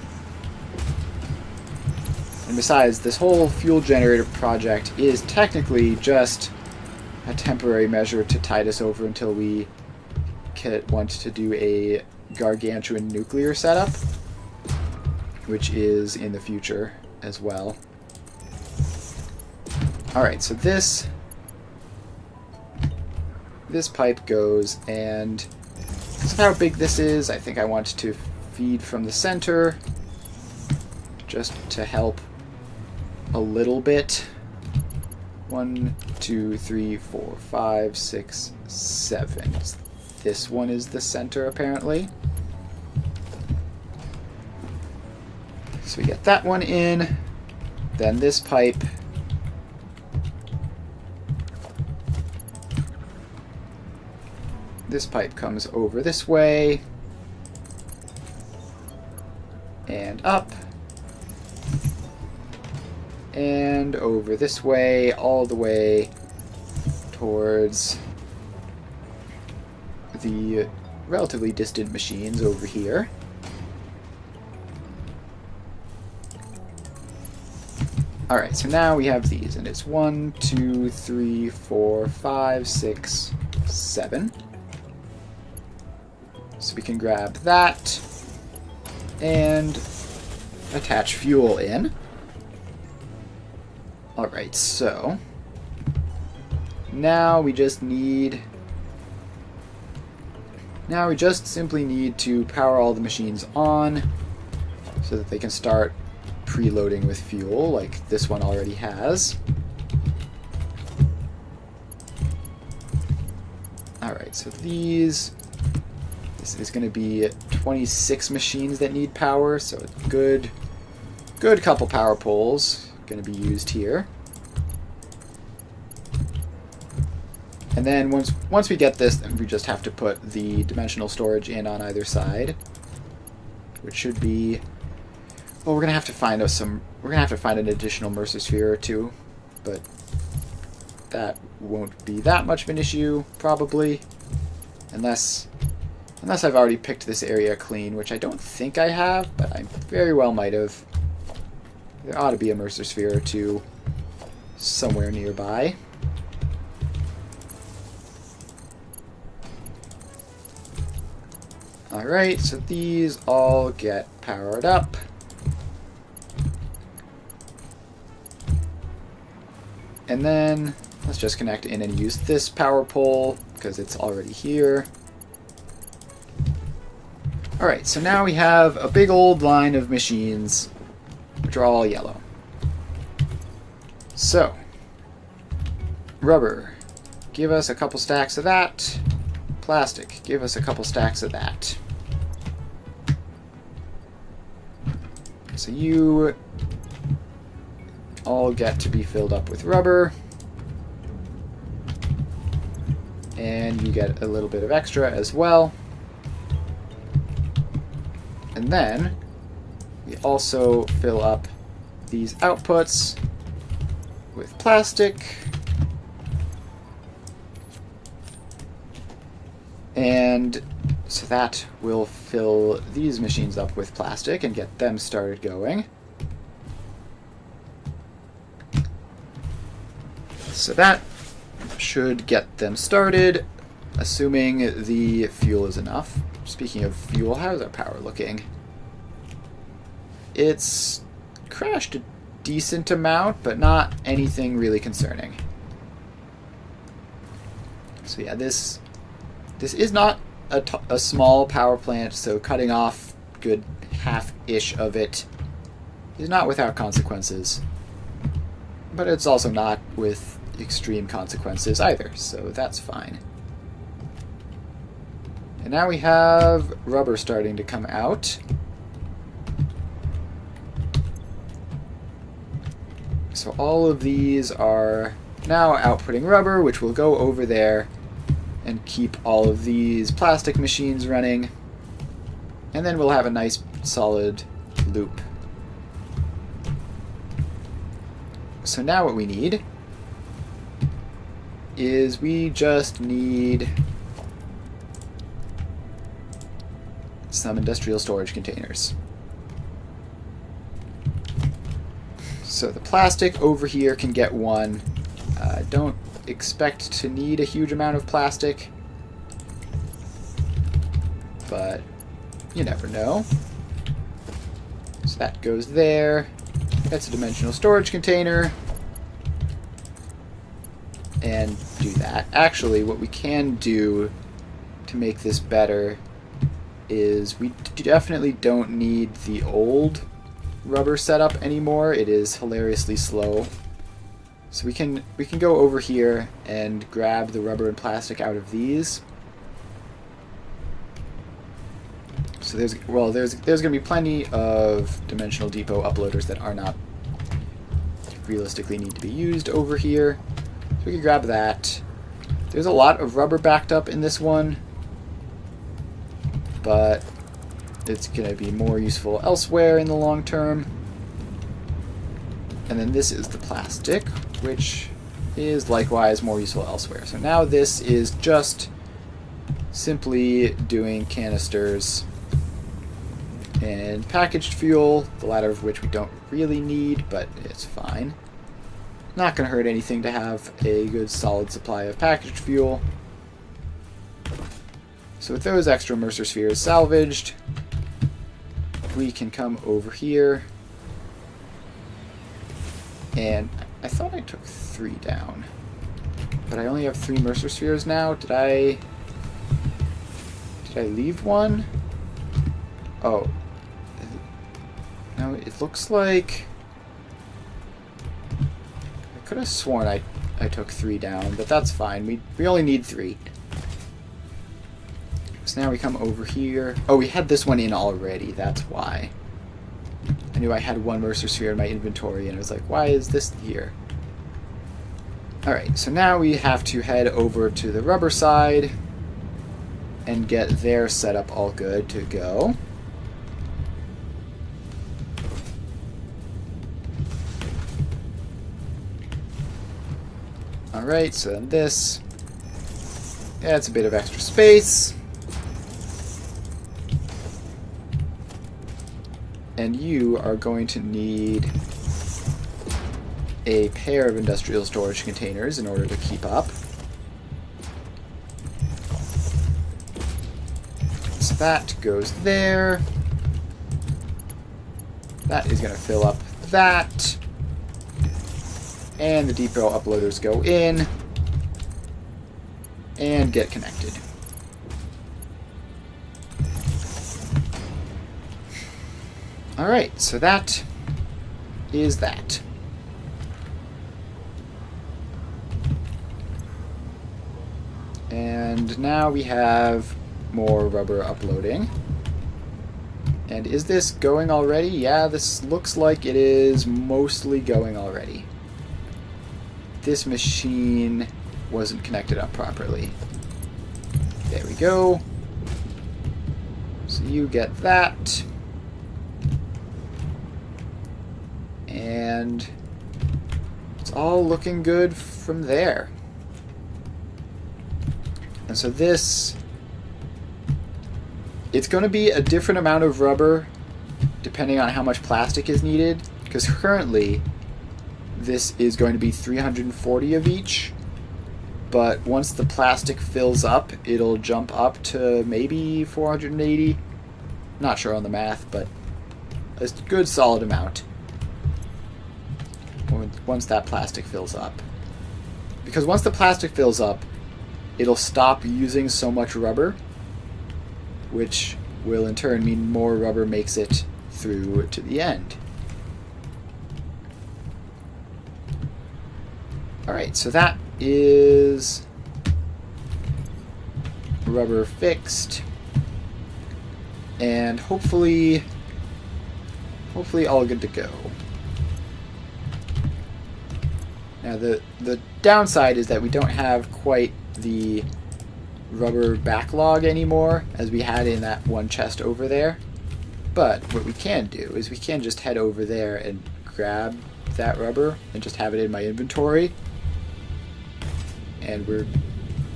And besides, this whole fuel generator project is technically just a temporary measure to tide us over until we want to do a gargantuan nuclear setup, which is in the future as well. Alright, so this pipe goes, and because of how big this is, I think I want to feed from the center just to help a little bit. 1, 2, 3, 4, 5, 6, 7. This one is the center, apparently. So we get that one in, then this pipe This pipe comes over this way and up and over this way, all the way towards the relatively distant machines over here. Alright, so now we have these, and it's 1, 2, 3, 4, 5, 6, 7. So we can grab that and attach fuel in. Alright, so now we just simply need to power all the machines on so that they can start preloading with fuel like this one already has. Alright, so this is going to be 26 machines that need power, so a good couple power poles going to be used here. And then once we get this, then we just have to put the dimensional storage in on either side, which should be, well, we're gonna have to find an additional Mercer sphere or two, but that won't be that much of an issue probably, unless I've already picked this area clean, which I don't think I have, but I very well might have. There ought to be a Mercer sphere or two somewhere nearby. Alright, so these all get powered up. And then let's just connect in and use this power pole because it's already here. Alright, so now we have a big old line of machines which are all yellow. So, rubber, give us a couple stacks of that. Plastic, give us a couple stacks of that. So you all get to be filled up with rubber. And you get a little bit of extra as well. And then we also fill up these outputs with plastic. And so that will fill these machines up with plastic and get them started going. So that should get them started, assuming the fuel is enough. Speaking of fuel, how's our power looking? It's crashed a decent amount, but not anything really concerning. So yeah, this is not a small power plant, so cutting off good half-ish of it is not without consequences. But it's also not with extreme consequences either, so that's fine. And now we have rubber starting to come out. So all of these are now outputting rubber, which will go over there and keep all of these plastic machines running. And then we'll have a nice solid loop. So now what we need is we just need some industrial storage containers. So the plastic over here can get one. Don't expect to need a huge amount of plastic, but you never know. So that goes there. That's a dimensional storage container. And do that. Actually, what we can do to make this better is we definitely don't need the old rubber setup anymore. It is hilariously slow. So we can go over here and grab the rubber and plastic out of these. So there's going to be plenty of Dimensional Depot uploaders that are not realistically need to be used over here. So we can grab that. There's a lot of rubber backed up in this one, but it's going to be more useful elsewhere in the long term. And then this is the plastic, which is likewise more useful elsewhere. So now this is just simply doing canisters and packaged fuel, the latter of which we don't really need, but it's fine. Not going to hurt anything to have a good solid supply of packaged fuel. So with those extra Mercer spheres salvaged, we can come over here. And I thought I took 3 down, but I only have 3 Mercer spheres now. Did I leave one? Oh. No, it looks like... I could have sworn I took 3 down, but that's fine. We only need 3. So now we come over here. Oh, we had this one in already, that's why. I knew I had 1 Mercer sphere in my inventory, and I was like, why is this here? Alright, so now we have to head over to the rubber side and get their setup all good to go. Alright, so then this. Yeah, it's a bit of extra space. And you are going to need a pair of industrial storage containers in order to keep up. So that goes there. That is going to fill up that. And the depot uploaders go in and get connected. Alright, so that is that. And now we have more rubber uploading. And is this going already? Yeah, this looks like it is mostly going already. This machine wasn't connected up properly. There we go. So you get that. And it's all looking good from there. And so this, it's going to be a different amount of rubber depending on how much plastic is needed, because currently this is going to be 340 of each, but once the plastic fills up, it'll jump up to maybe 480. Not sure on the math, but a good solid amount once that plastic fills up. Because once the plastic fills up, it'll stop using so much rubber, which will in turn mean more rubber makes it through to the end. Alright, so that is rubber fixed, and hopefully all good to go. Now the downside is that we don't have quite the rubber backlog anymore as we had in that one chest over there. But what we can do is we can just head over there and grab that rubber and just have it in my inventory. And we're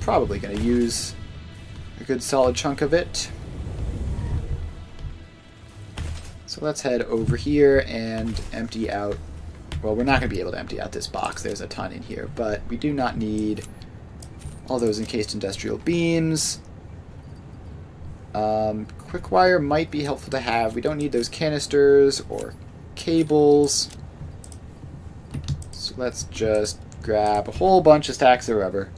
probably going to use a good solid chunk of it. So let's head over here and empty out. Well, we're not going to be able to empty out this box. There's a ton in here, but we do not need all those encased industrial beams. Quick wire might be helpful to have. We don't need those canisters or cables. So let's just grab a whole bunch of stacks of rubber.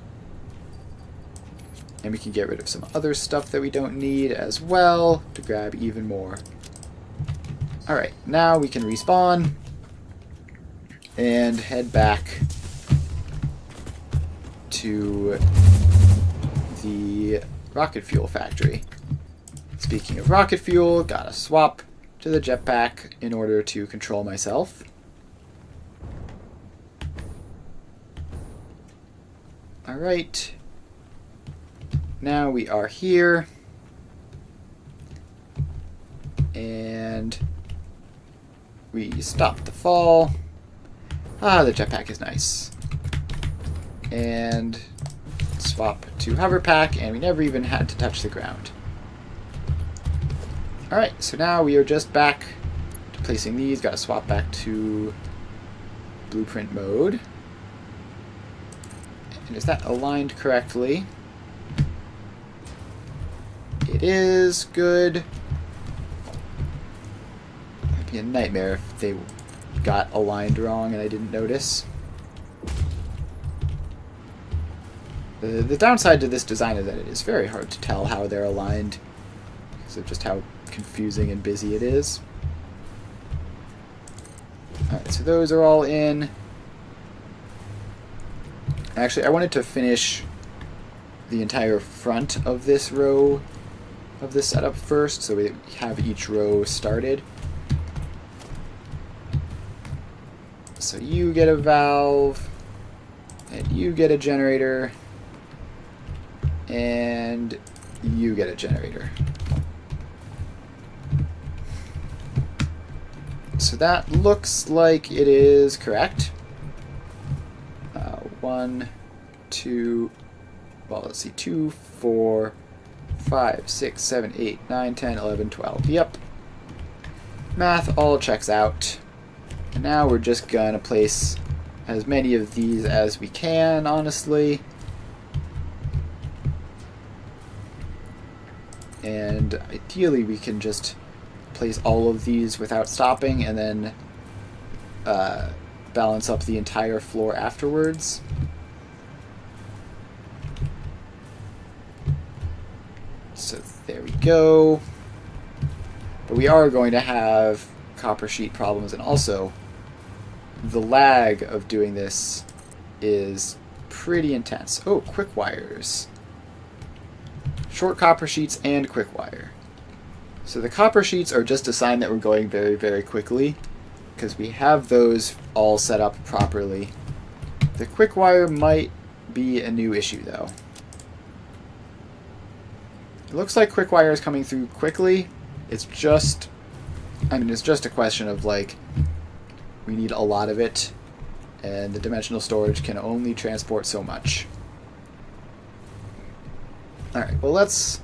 And we can get rid of some other stuff that we don't need as well to grab even more. Alright, now we can respawn and head back to the rocket fuel factory. Speaking of rocket fuel, gotta swap to the jetpack in order to control myself. Alright, now we are here, And we stop the fall. Ah, the jetpack is nice. And swap to hover pack, and we never even had to touch the ground. Alright, so now we are just back to placing these. Got to swap back to blueprint mode. And is that aligned correctly? It is. Good. It'd be a nightmare if they got aligned wrong and I didn't notice. The downside to this design is that it is very hard to tell how they're aligned because of just how confusing and busy it is. Alright, so those are all in. Actually, I wanted to finish the entire front of this row of this setup first, so we have each row started. So you get a valve, and you get a generator, and you get a generator. So that looks like it is correct. 1, 2, well, let's see, 2, 4, 5, 6, 7, 8, 9, 10, 11, 12. Yep. Math all checks out. And now we're just gonna place as many of these as we can, honestly. And ideally we can just place all of these without stopping and then balance up the entire floor afterwards. So there we go. But we are going to have copper sheet problems, and also the lag of doing this is pretty intense. Oh, quick wires. Short copper sheets and quick wire. So the copper sheets are just a sign that we're going very, very quickly, because we have those all set up properly. The quick wire might be a new issue, though. It looks like quick wire is coming through quickly. It's just, it's just a question of, like, we need a lot of it, and the dimensional storage can only transport so much. Alright, well, let's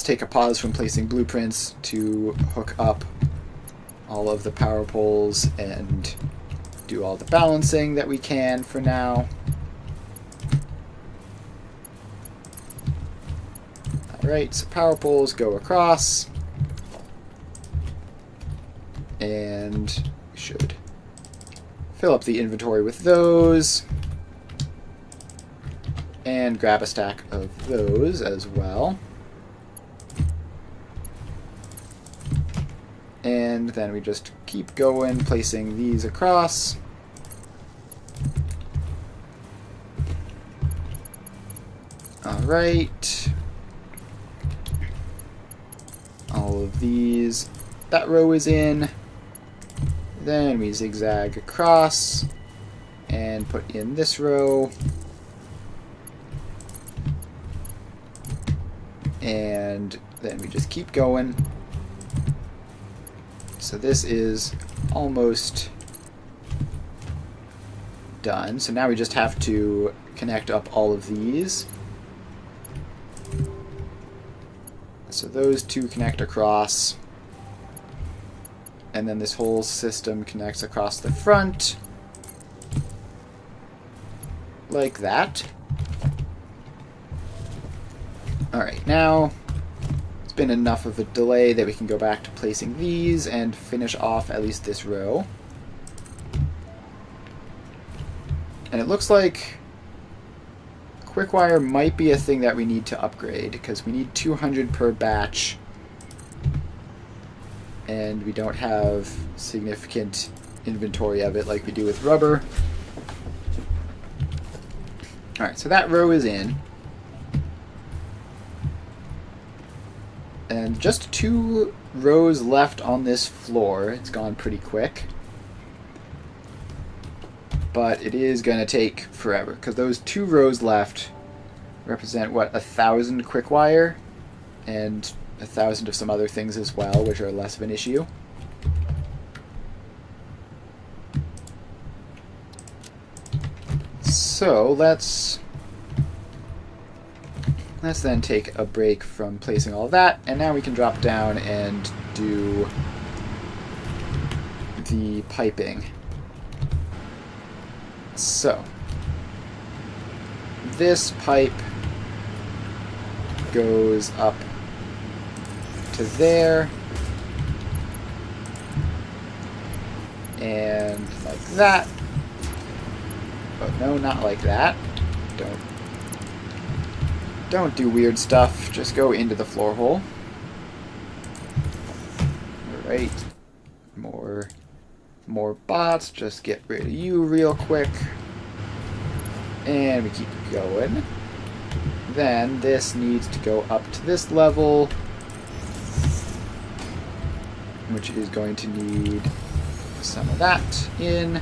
take a pause from placing blueprints to hook up all of the power poles and do all the balancing that we can for now. Alright, so power poles go across, and we should fill up the inventory with those, and grab a stack of those as well. And then we just keep going, placing these across. Alright. All of these. That row is in. Then we zigzag across and put in this row. And then we just keep going. So this is almost done. So now we just have to connect up all of these. So those two connect across. And then this whole system connects across the front. Like that. Alright, now it's been enough of a delay that we can go back to placing these and finish off at least this row. And it looks like Quickwire might be a thing that we need to upgrade, because we need 200 per batch, and we don't have significant inventory of it like we do with rubber. Alright, so that row is in. And just 2 rows left on this floor. It's gone pretty quick. But it is going to take forever, because those 2 rows left represent, what, 1,000 quickwire? And 1,000 of some other things as well, which are less of an issue. So let's then take a break from placing all that, and now we can drop down and do the piping. So this pipe goes up to there, and like that. Oh no, not like that. Don't do weird stuff. Just go into the floor hole. Alright. More bots. Just get rid of you real quick. And we keep going. Then this needs to go up to this level, which is going to need some of that in.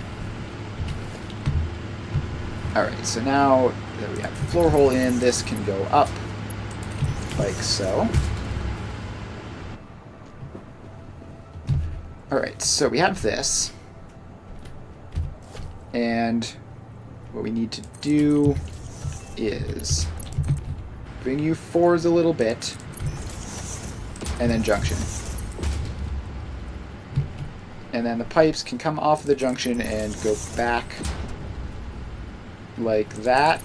Alright, so now that we have the floor hole in, this can go up like so. Alright, so we have this. And what we need to do is bring you forwards a little bit, and then junction. And then the pipes can come off of the junction and go back like that.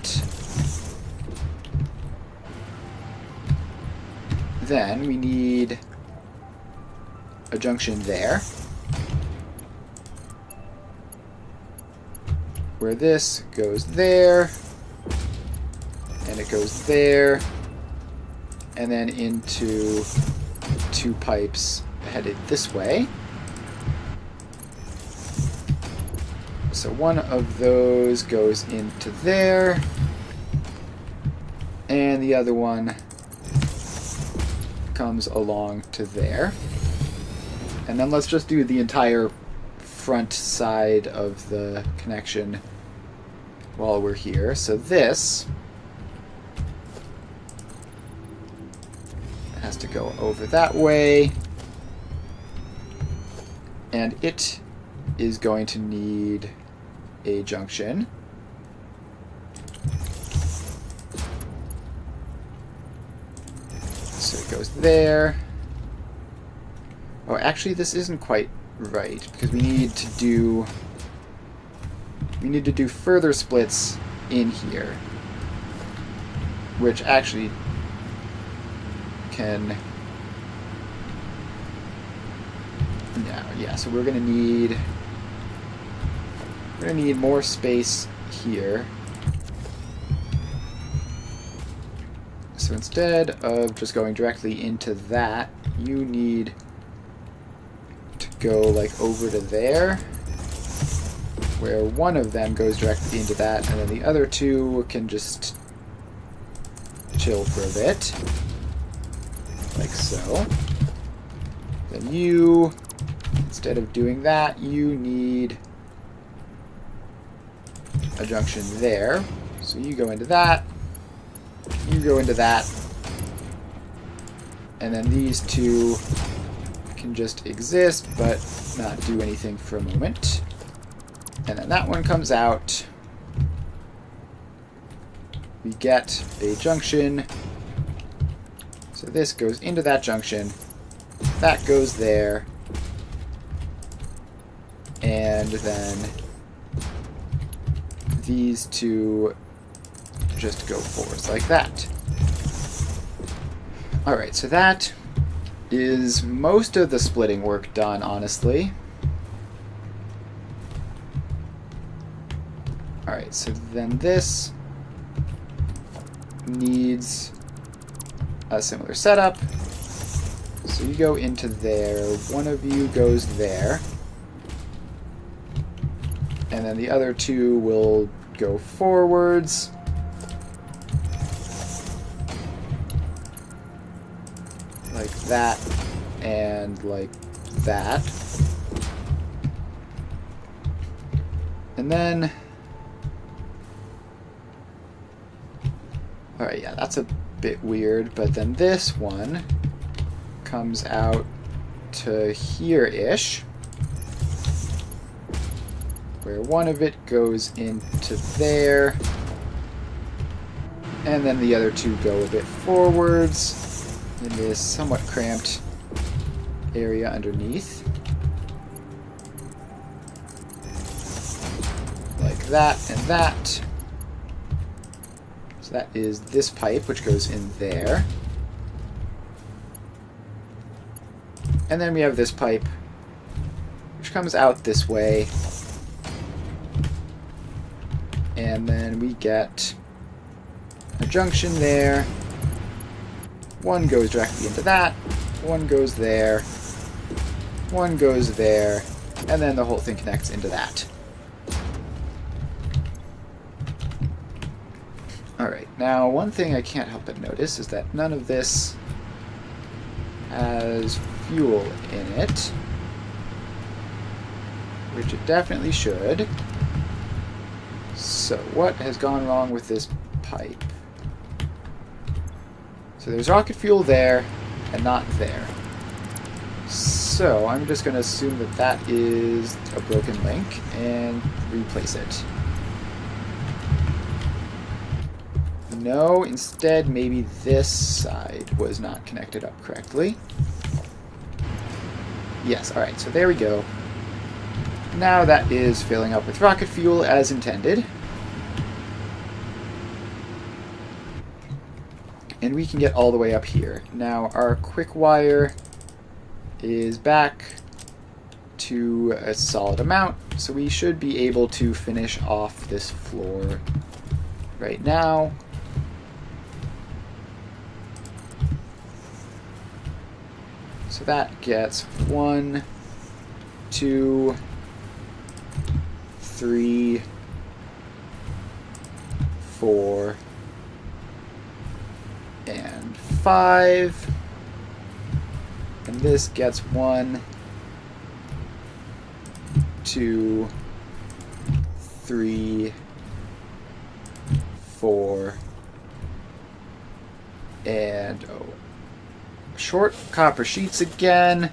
Then we need a junction there, where this goes there, and it goes there, and then into two pipes headed this way. So one of those goes into there, and the other one comes along to there. And then let's just do the entire front side of the connection while we're here. So this has to go over that way, and it is going to need a junction. So it goes there. Oh, actually this isn't quite right, because we need to do further splits in here, which actually can yeah, so we're gonna need more space here. So instead of just going directly into that, you need to go like over to there, where one of them goes directly into that, and then the other two can just chill for a bit, like so. Then you, instead of doing that, you need a junction there. So you go into that, you go into that, and then these two can just exist but not do anything for a moment. And then that one comes out. We get a junction. So this goes into that junction. That goes there. And then these two just go forwards like that. Alright, so that is most of the splitting work done, honestly. Alright, so then this needs a similar setup. So you go into there, one of you goes there, and then the other two will go forwards. Like that, and like that. And then... Alright, yeah, that's a bit weird, but then this one comes out to here-ish, where one of it goes into there, and then the other two go a bit forwards in this somewhat cramped area underneath. Like that and that. So that is this pipe, which goes in there. And then we have this pipe, which comes out this way. And then we get a junction there. One goes directly into that. One goes there. One goes there. And then the whole thing connects into that. Alright, now one thing I can't help but notice is that none of this has fuel in it, which it definitely should. So what has gone wrong with this pipe? So there's rocket fuel there and not there. So I'm just going to assume that that is a broken link and replace it. No, instead maybe this side was not connected up correctly. Yes, alright, so there we go. Now that is filling up with rocket fuel as intended. And we can get all the way up here. Now our quick wire is back to a solid amount, so we should be able to finish off this floor right now. So that gets 1, 2, 3, 4, and 5. And this gets 1, 2, 3, 4, and short copper sheets again,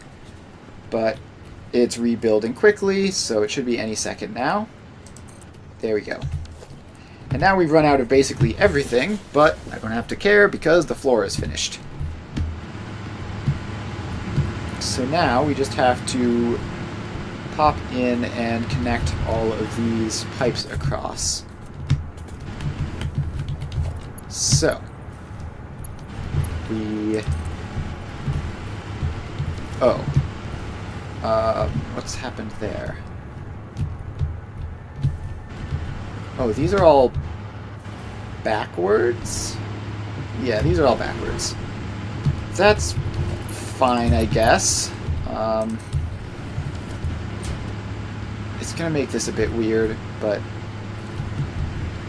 but it's rebuilding quickly, so it should be any second now. There we go. And now we've run out of basically everything, but I don't have to care because the floor is finished. So now we just have to pop in and connect all of these pipes across. So we... what's happened there? Oh, these are all backwards? Yeah, these are all backwards. That's fine, I guess. It's gonna make this a bit weird, but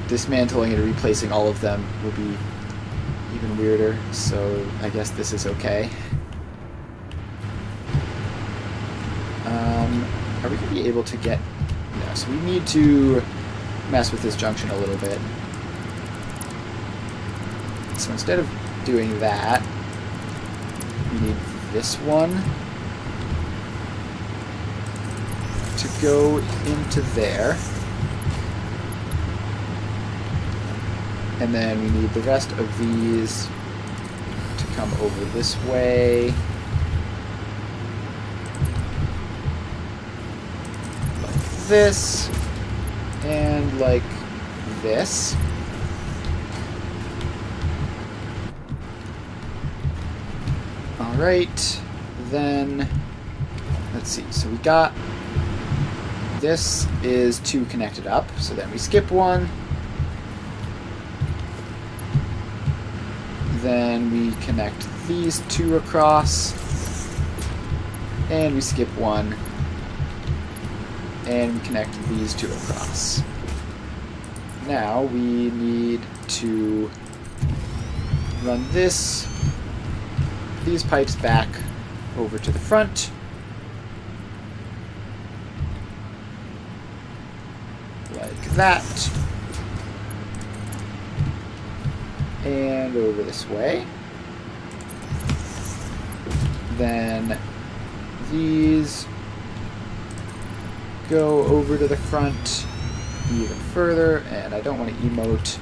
dismantling and replacing all of them will be even weirder, so I guess this is okay. Are we going to be able to get... No, so we need to mess with this junction a little bit. So instead of doing that, we need this one to go into there. And then we need the rest of these to come over this way. Like this. And like this. Alright. Then, let's see. So we got... This is 2 connected up. So then we skip one. Then we connect these 2 across, and we skip one, and we connect these 2 across. Now we need to run these pipes back over to the front. Like that. And over this way. Then these go over to the front even further, and I don't want to emote.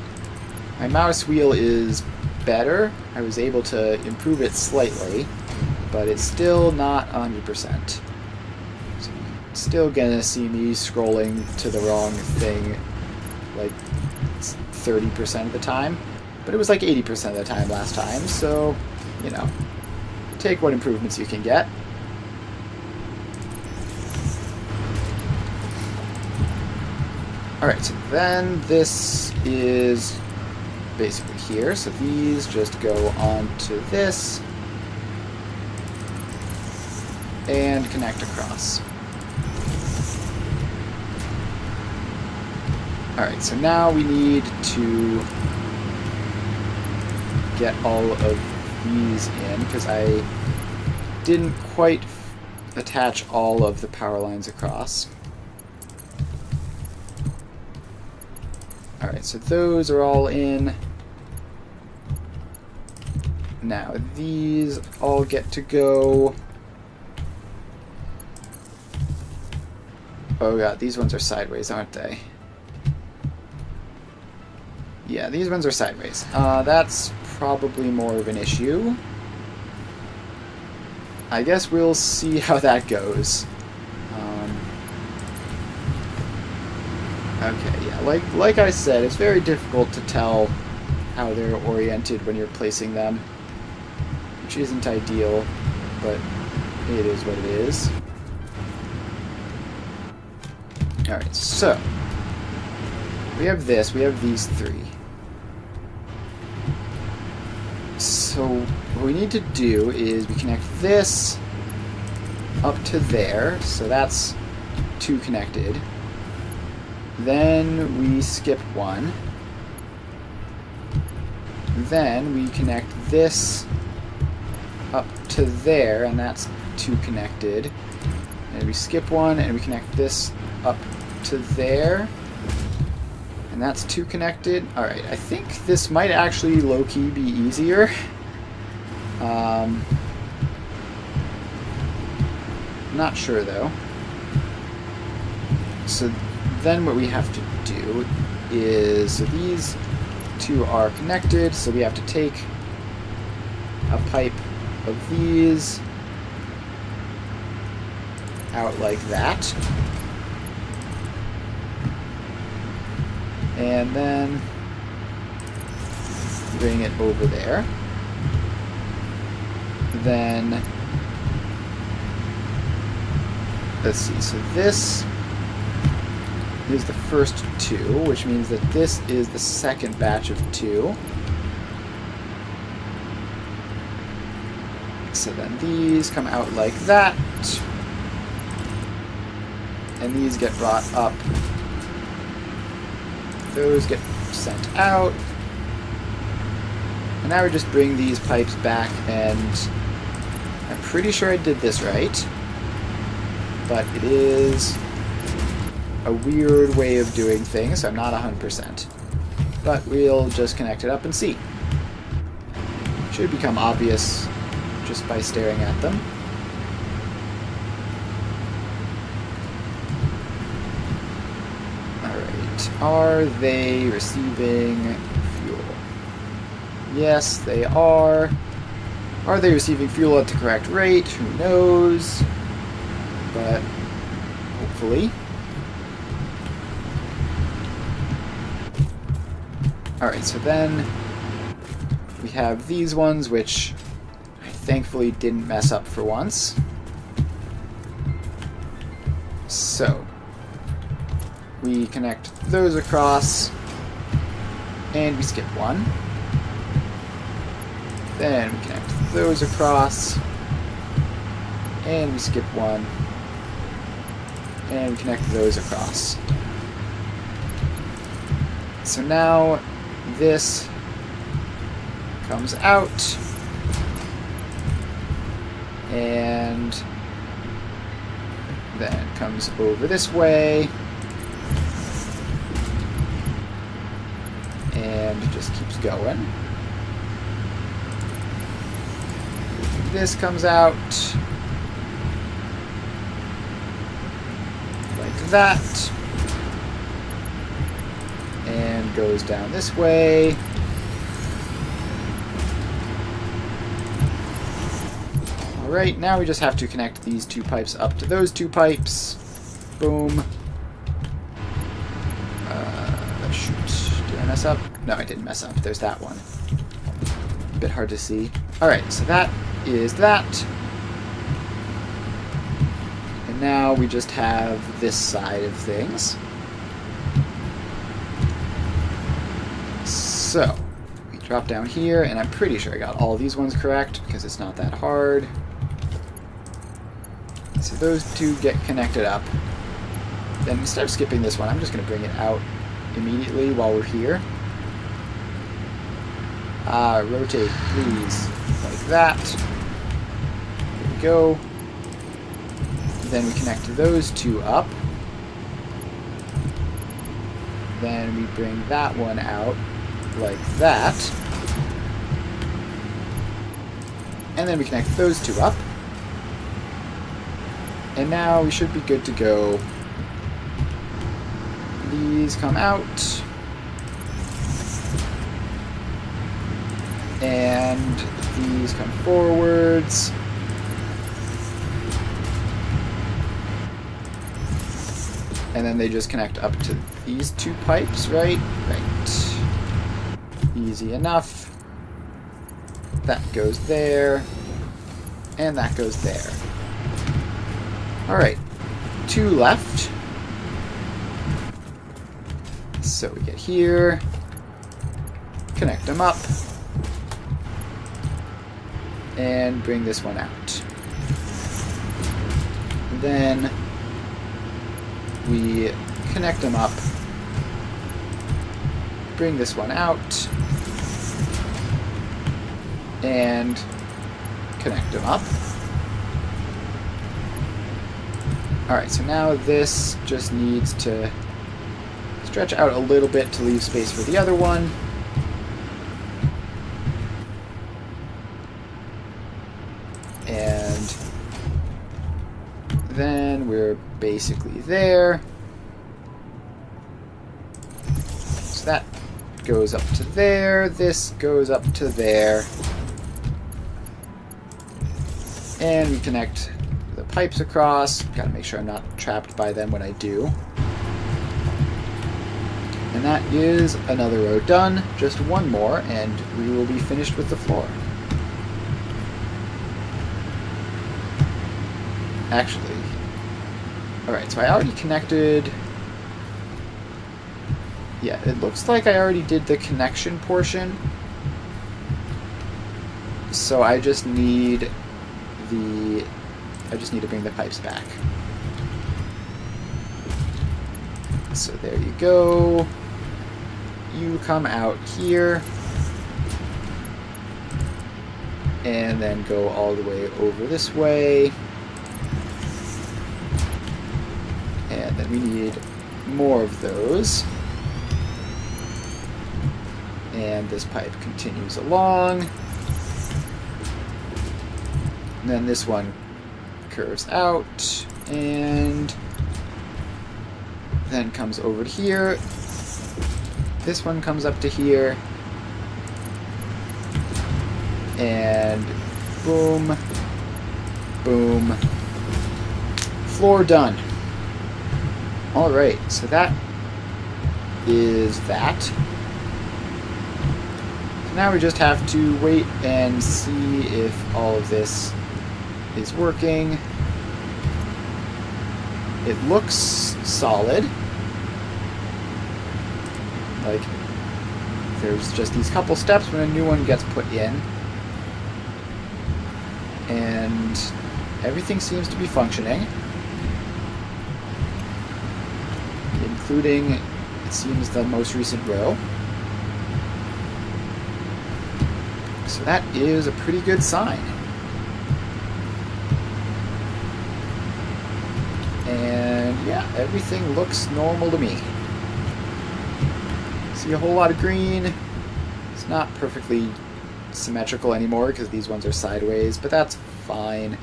My mouse wheel is better. I was able to improve it slightly, but it's still not 100%. So you're still gonna see me scrolling to the wrong thing like 30% of the time, but it was like 80% of the time last time, so, you know, take what improvements you can get. Alright, so then this is basically here, so these just go onto this and connect across. Alright, so now we need to get all of these in, because I didn't quite attach all of the power lines across. Alright, so those are all in. Now, these all get to go. Oh god, these ones are sideways, aren't they? Yeah, these ones are sideways. That's probably more of an issue. I guess we'll see how that goes. Okay, yeah, like I said, it's very difficult to tell how they're oriented when you're placing them, which isn't ideal, but it is what it is. Alright, so we have this, we have these three. So what we need to do is we connect this up to there, so that's two connected. Then we skip one. Then we connect this up to there, and that's two connected. And we skip one, and we connect this up to there, and that's two connected. Alright, I think this might actually low-key be easier. Not sure, though. So then what we have to do is, so these two are connected, so we have to take a pipe of these out like that, and then bring it over there. Then let's see, so this is the first two, which means that this is the second batch of two. So then these come out like that, and these get brought up. Those get sent out. And now we just bring these pipes back, and I'm pretty sure I did this right, but it is a weird way of doing things, so I'm not 100%. But we'll just connect it up and see. Should become obvious just by staring at them. Alright, are they receiving fuel? Yes, they are. Are they receiving fuel at the correct rate? Who knows? But hopefully. Alright, so then we have these ones, which I thankfully didn't mess up for once. So we connect those across, and we skip one. Then we connect those across, and we skip one, and we connect those across. So now this comes out, and then it comes over this way, and it just keeps going. this comes out like that, and goes down this way. Alright, now we just have to connect these two pipes up to those two pipes. Boom. Shoot. Did I mess up? No, I didn't mess up. There's that one. A bit hard to see. Alright, so that is that. And now we just have this side of things. So, we drop down here, and I'm pretty sure I got all these ones correct, because it's not that hard. So those two get connected up. Then instead of skipping this one, I'm just going to bring it out immediately while we're here. Rotate, please, like that. There we go. Then we connect those two up. Then we bring that one out like that. And then we connect those two up. And now we should be good to go. These come out. And these come forwards. And then they just connect up to these two pipes, right? Right. Easy enough. That goes there. And that goes there. Alright. Two left. So we get here. Connect them up. And bring this one out. And then we connect them up. Bring this one out. And connect them up. Alright, so now this just needs to stretch out a little bit to leave space for the other one. And then we're basically there. So that goes up to there. This goes up to there. And we connect the pipes across. Gotta make sure I'm not trapped by them when I do. And that is another row done. Just one more, and we will be finished with the floor. Actually, alright, so I already connected. Yeah, it looks like I already did the connection portion. So I just need to bring the pipes back. So there you go. You come out here. And then go all the way over this way. And then we need more of those. And this pipe continues along. And then this one curves out and then comes over to here. This one comes up to here. And boom, boom. Floor done. Alright, so that is that. So now we just have to wait and see if all of this is working. It looks solid. Like, there's just these couple steps when a new one gets put in. And everything seems to be functioning. Including, it seems, the most recent row. So that is a pretty good sign. And yeah, everything looks normal to me. See a whole lot of green. It's not perfectly symmetrical anymore because these ones are sideways, but that's fine.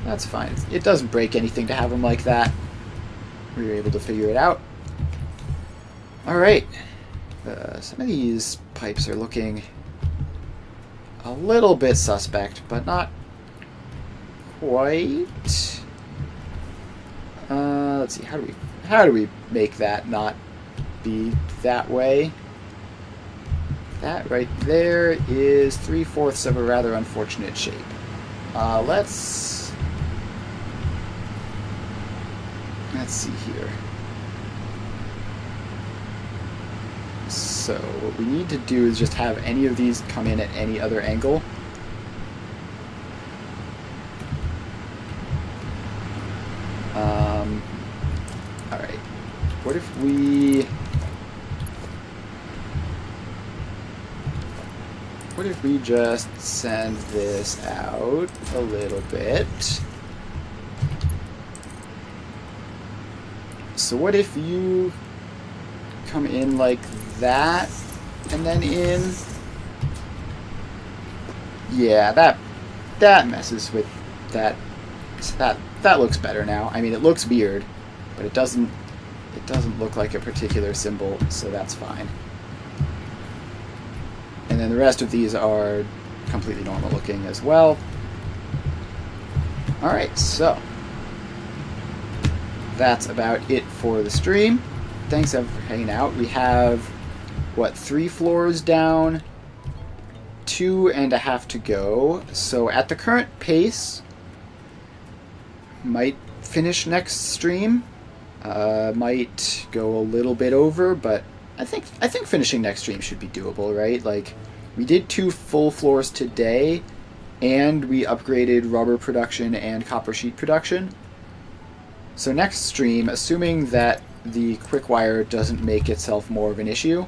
That's fine. It doesn't break anything to have them like that. We were able to figure it out. Alright. Some of these pipes are looking a little bit suspect, but not quite. Let's see, how do we make that not be that way? That right there is 3/4 of a rather unfortunate shape. Let's see here. So what we need to do is just have any of these come in at any other angle. Alright. What if we just send this out a little bit? So what if you come in like that and then in? Yeah, that messes with that. That looks better now. I mean, it looks weird, but it doesn't look like a particular symbol, so that's fine. And then the rest of these are completely normal looking as well. Alright, so that's about it for the stream. Thanks everyone for hanging out. We have, what, 3 floors down, 2.5 to go. So at the current pace, might finish next stream. Might go a little bit over, but I think finishing next stream should be doable, right? Like, we did 2 full floors today, and we upgraded rubber production and copper sheet production. So next stream, assuming that the quick wire doesn't make itself more of an issue,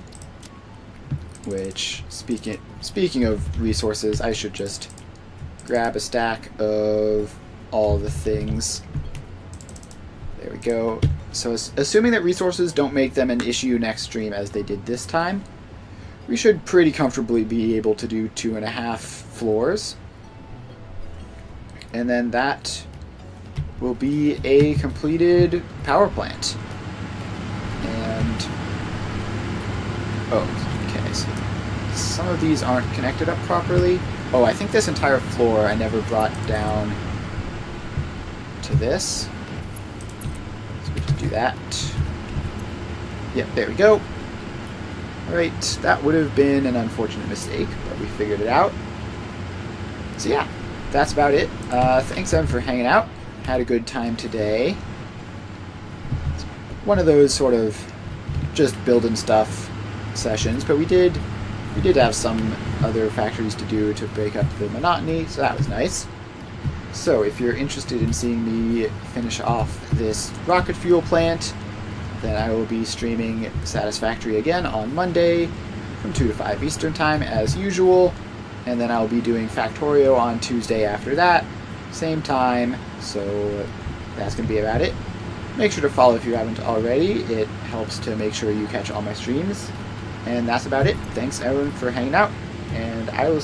which, speaking of resources, I should just grab a stack of all the things. There we go. So assuming that resources don't make them an issue next stream as they did this time, we should pretty comfortably be able to do 2.5 floors. And then that will be a completed power plant. And, oh, okay, so some of these aren't connected up properly. Oh, I think this entire floor I never brought down to this. So we just do that. Yep, there we go. Alright, that would have been an unfortunate mistake, but we figured it out. So yeah, that's about it. Thanks everyone for hanging out. Had a good time today. It's one of those sort of just building stuff sessions, but we did have some other factories to do to break up the monotony, so that was nice. So if you're interested in seeing me finish off this rocket fuel plant, then I will be streaming Satisfactory again on Monday from 2 to 5 Eastern Time as usual, and then I'll be doing Factorio on Tuesday after that, same time, so that's going to be about it. Make sure to follow if you haven't already. It helps to make sure you catch all my streams. And that's about it. Thanks everyone for hanging out, and I will see you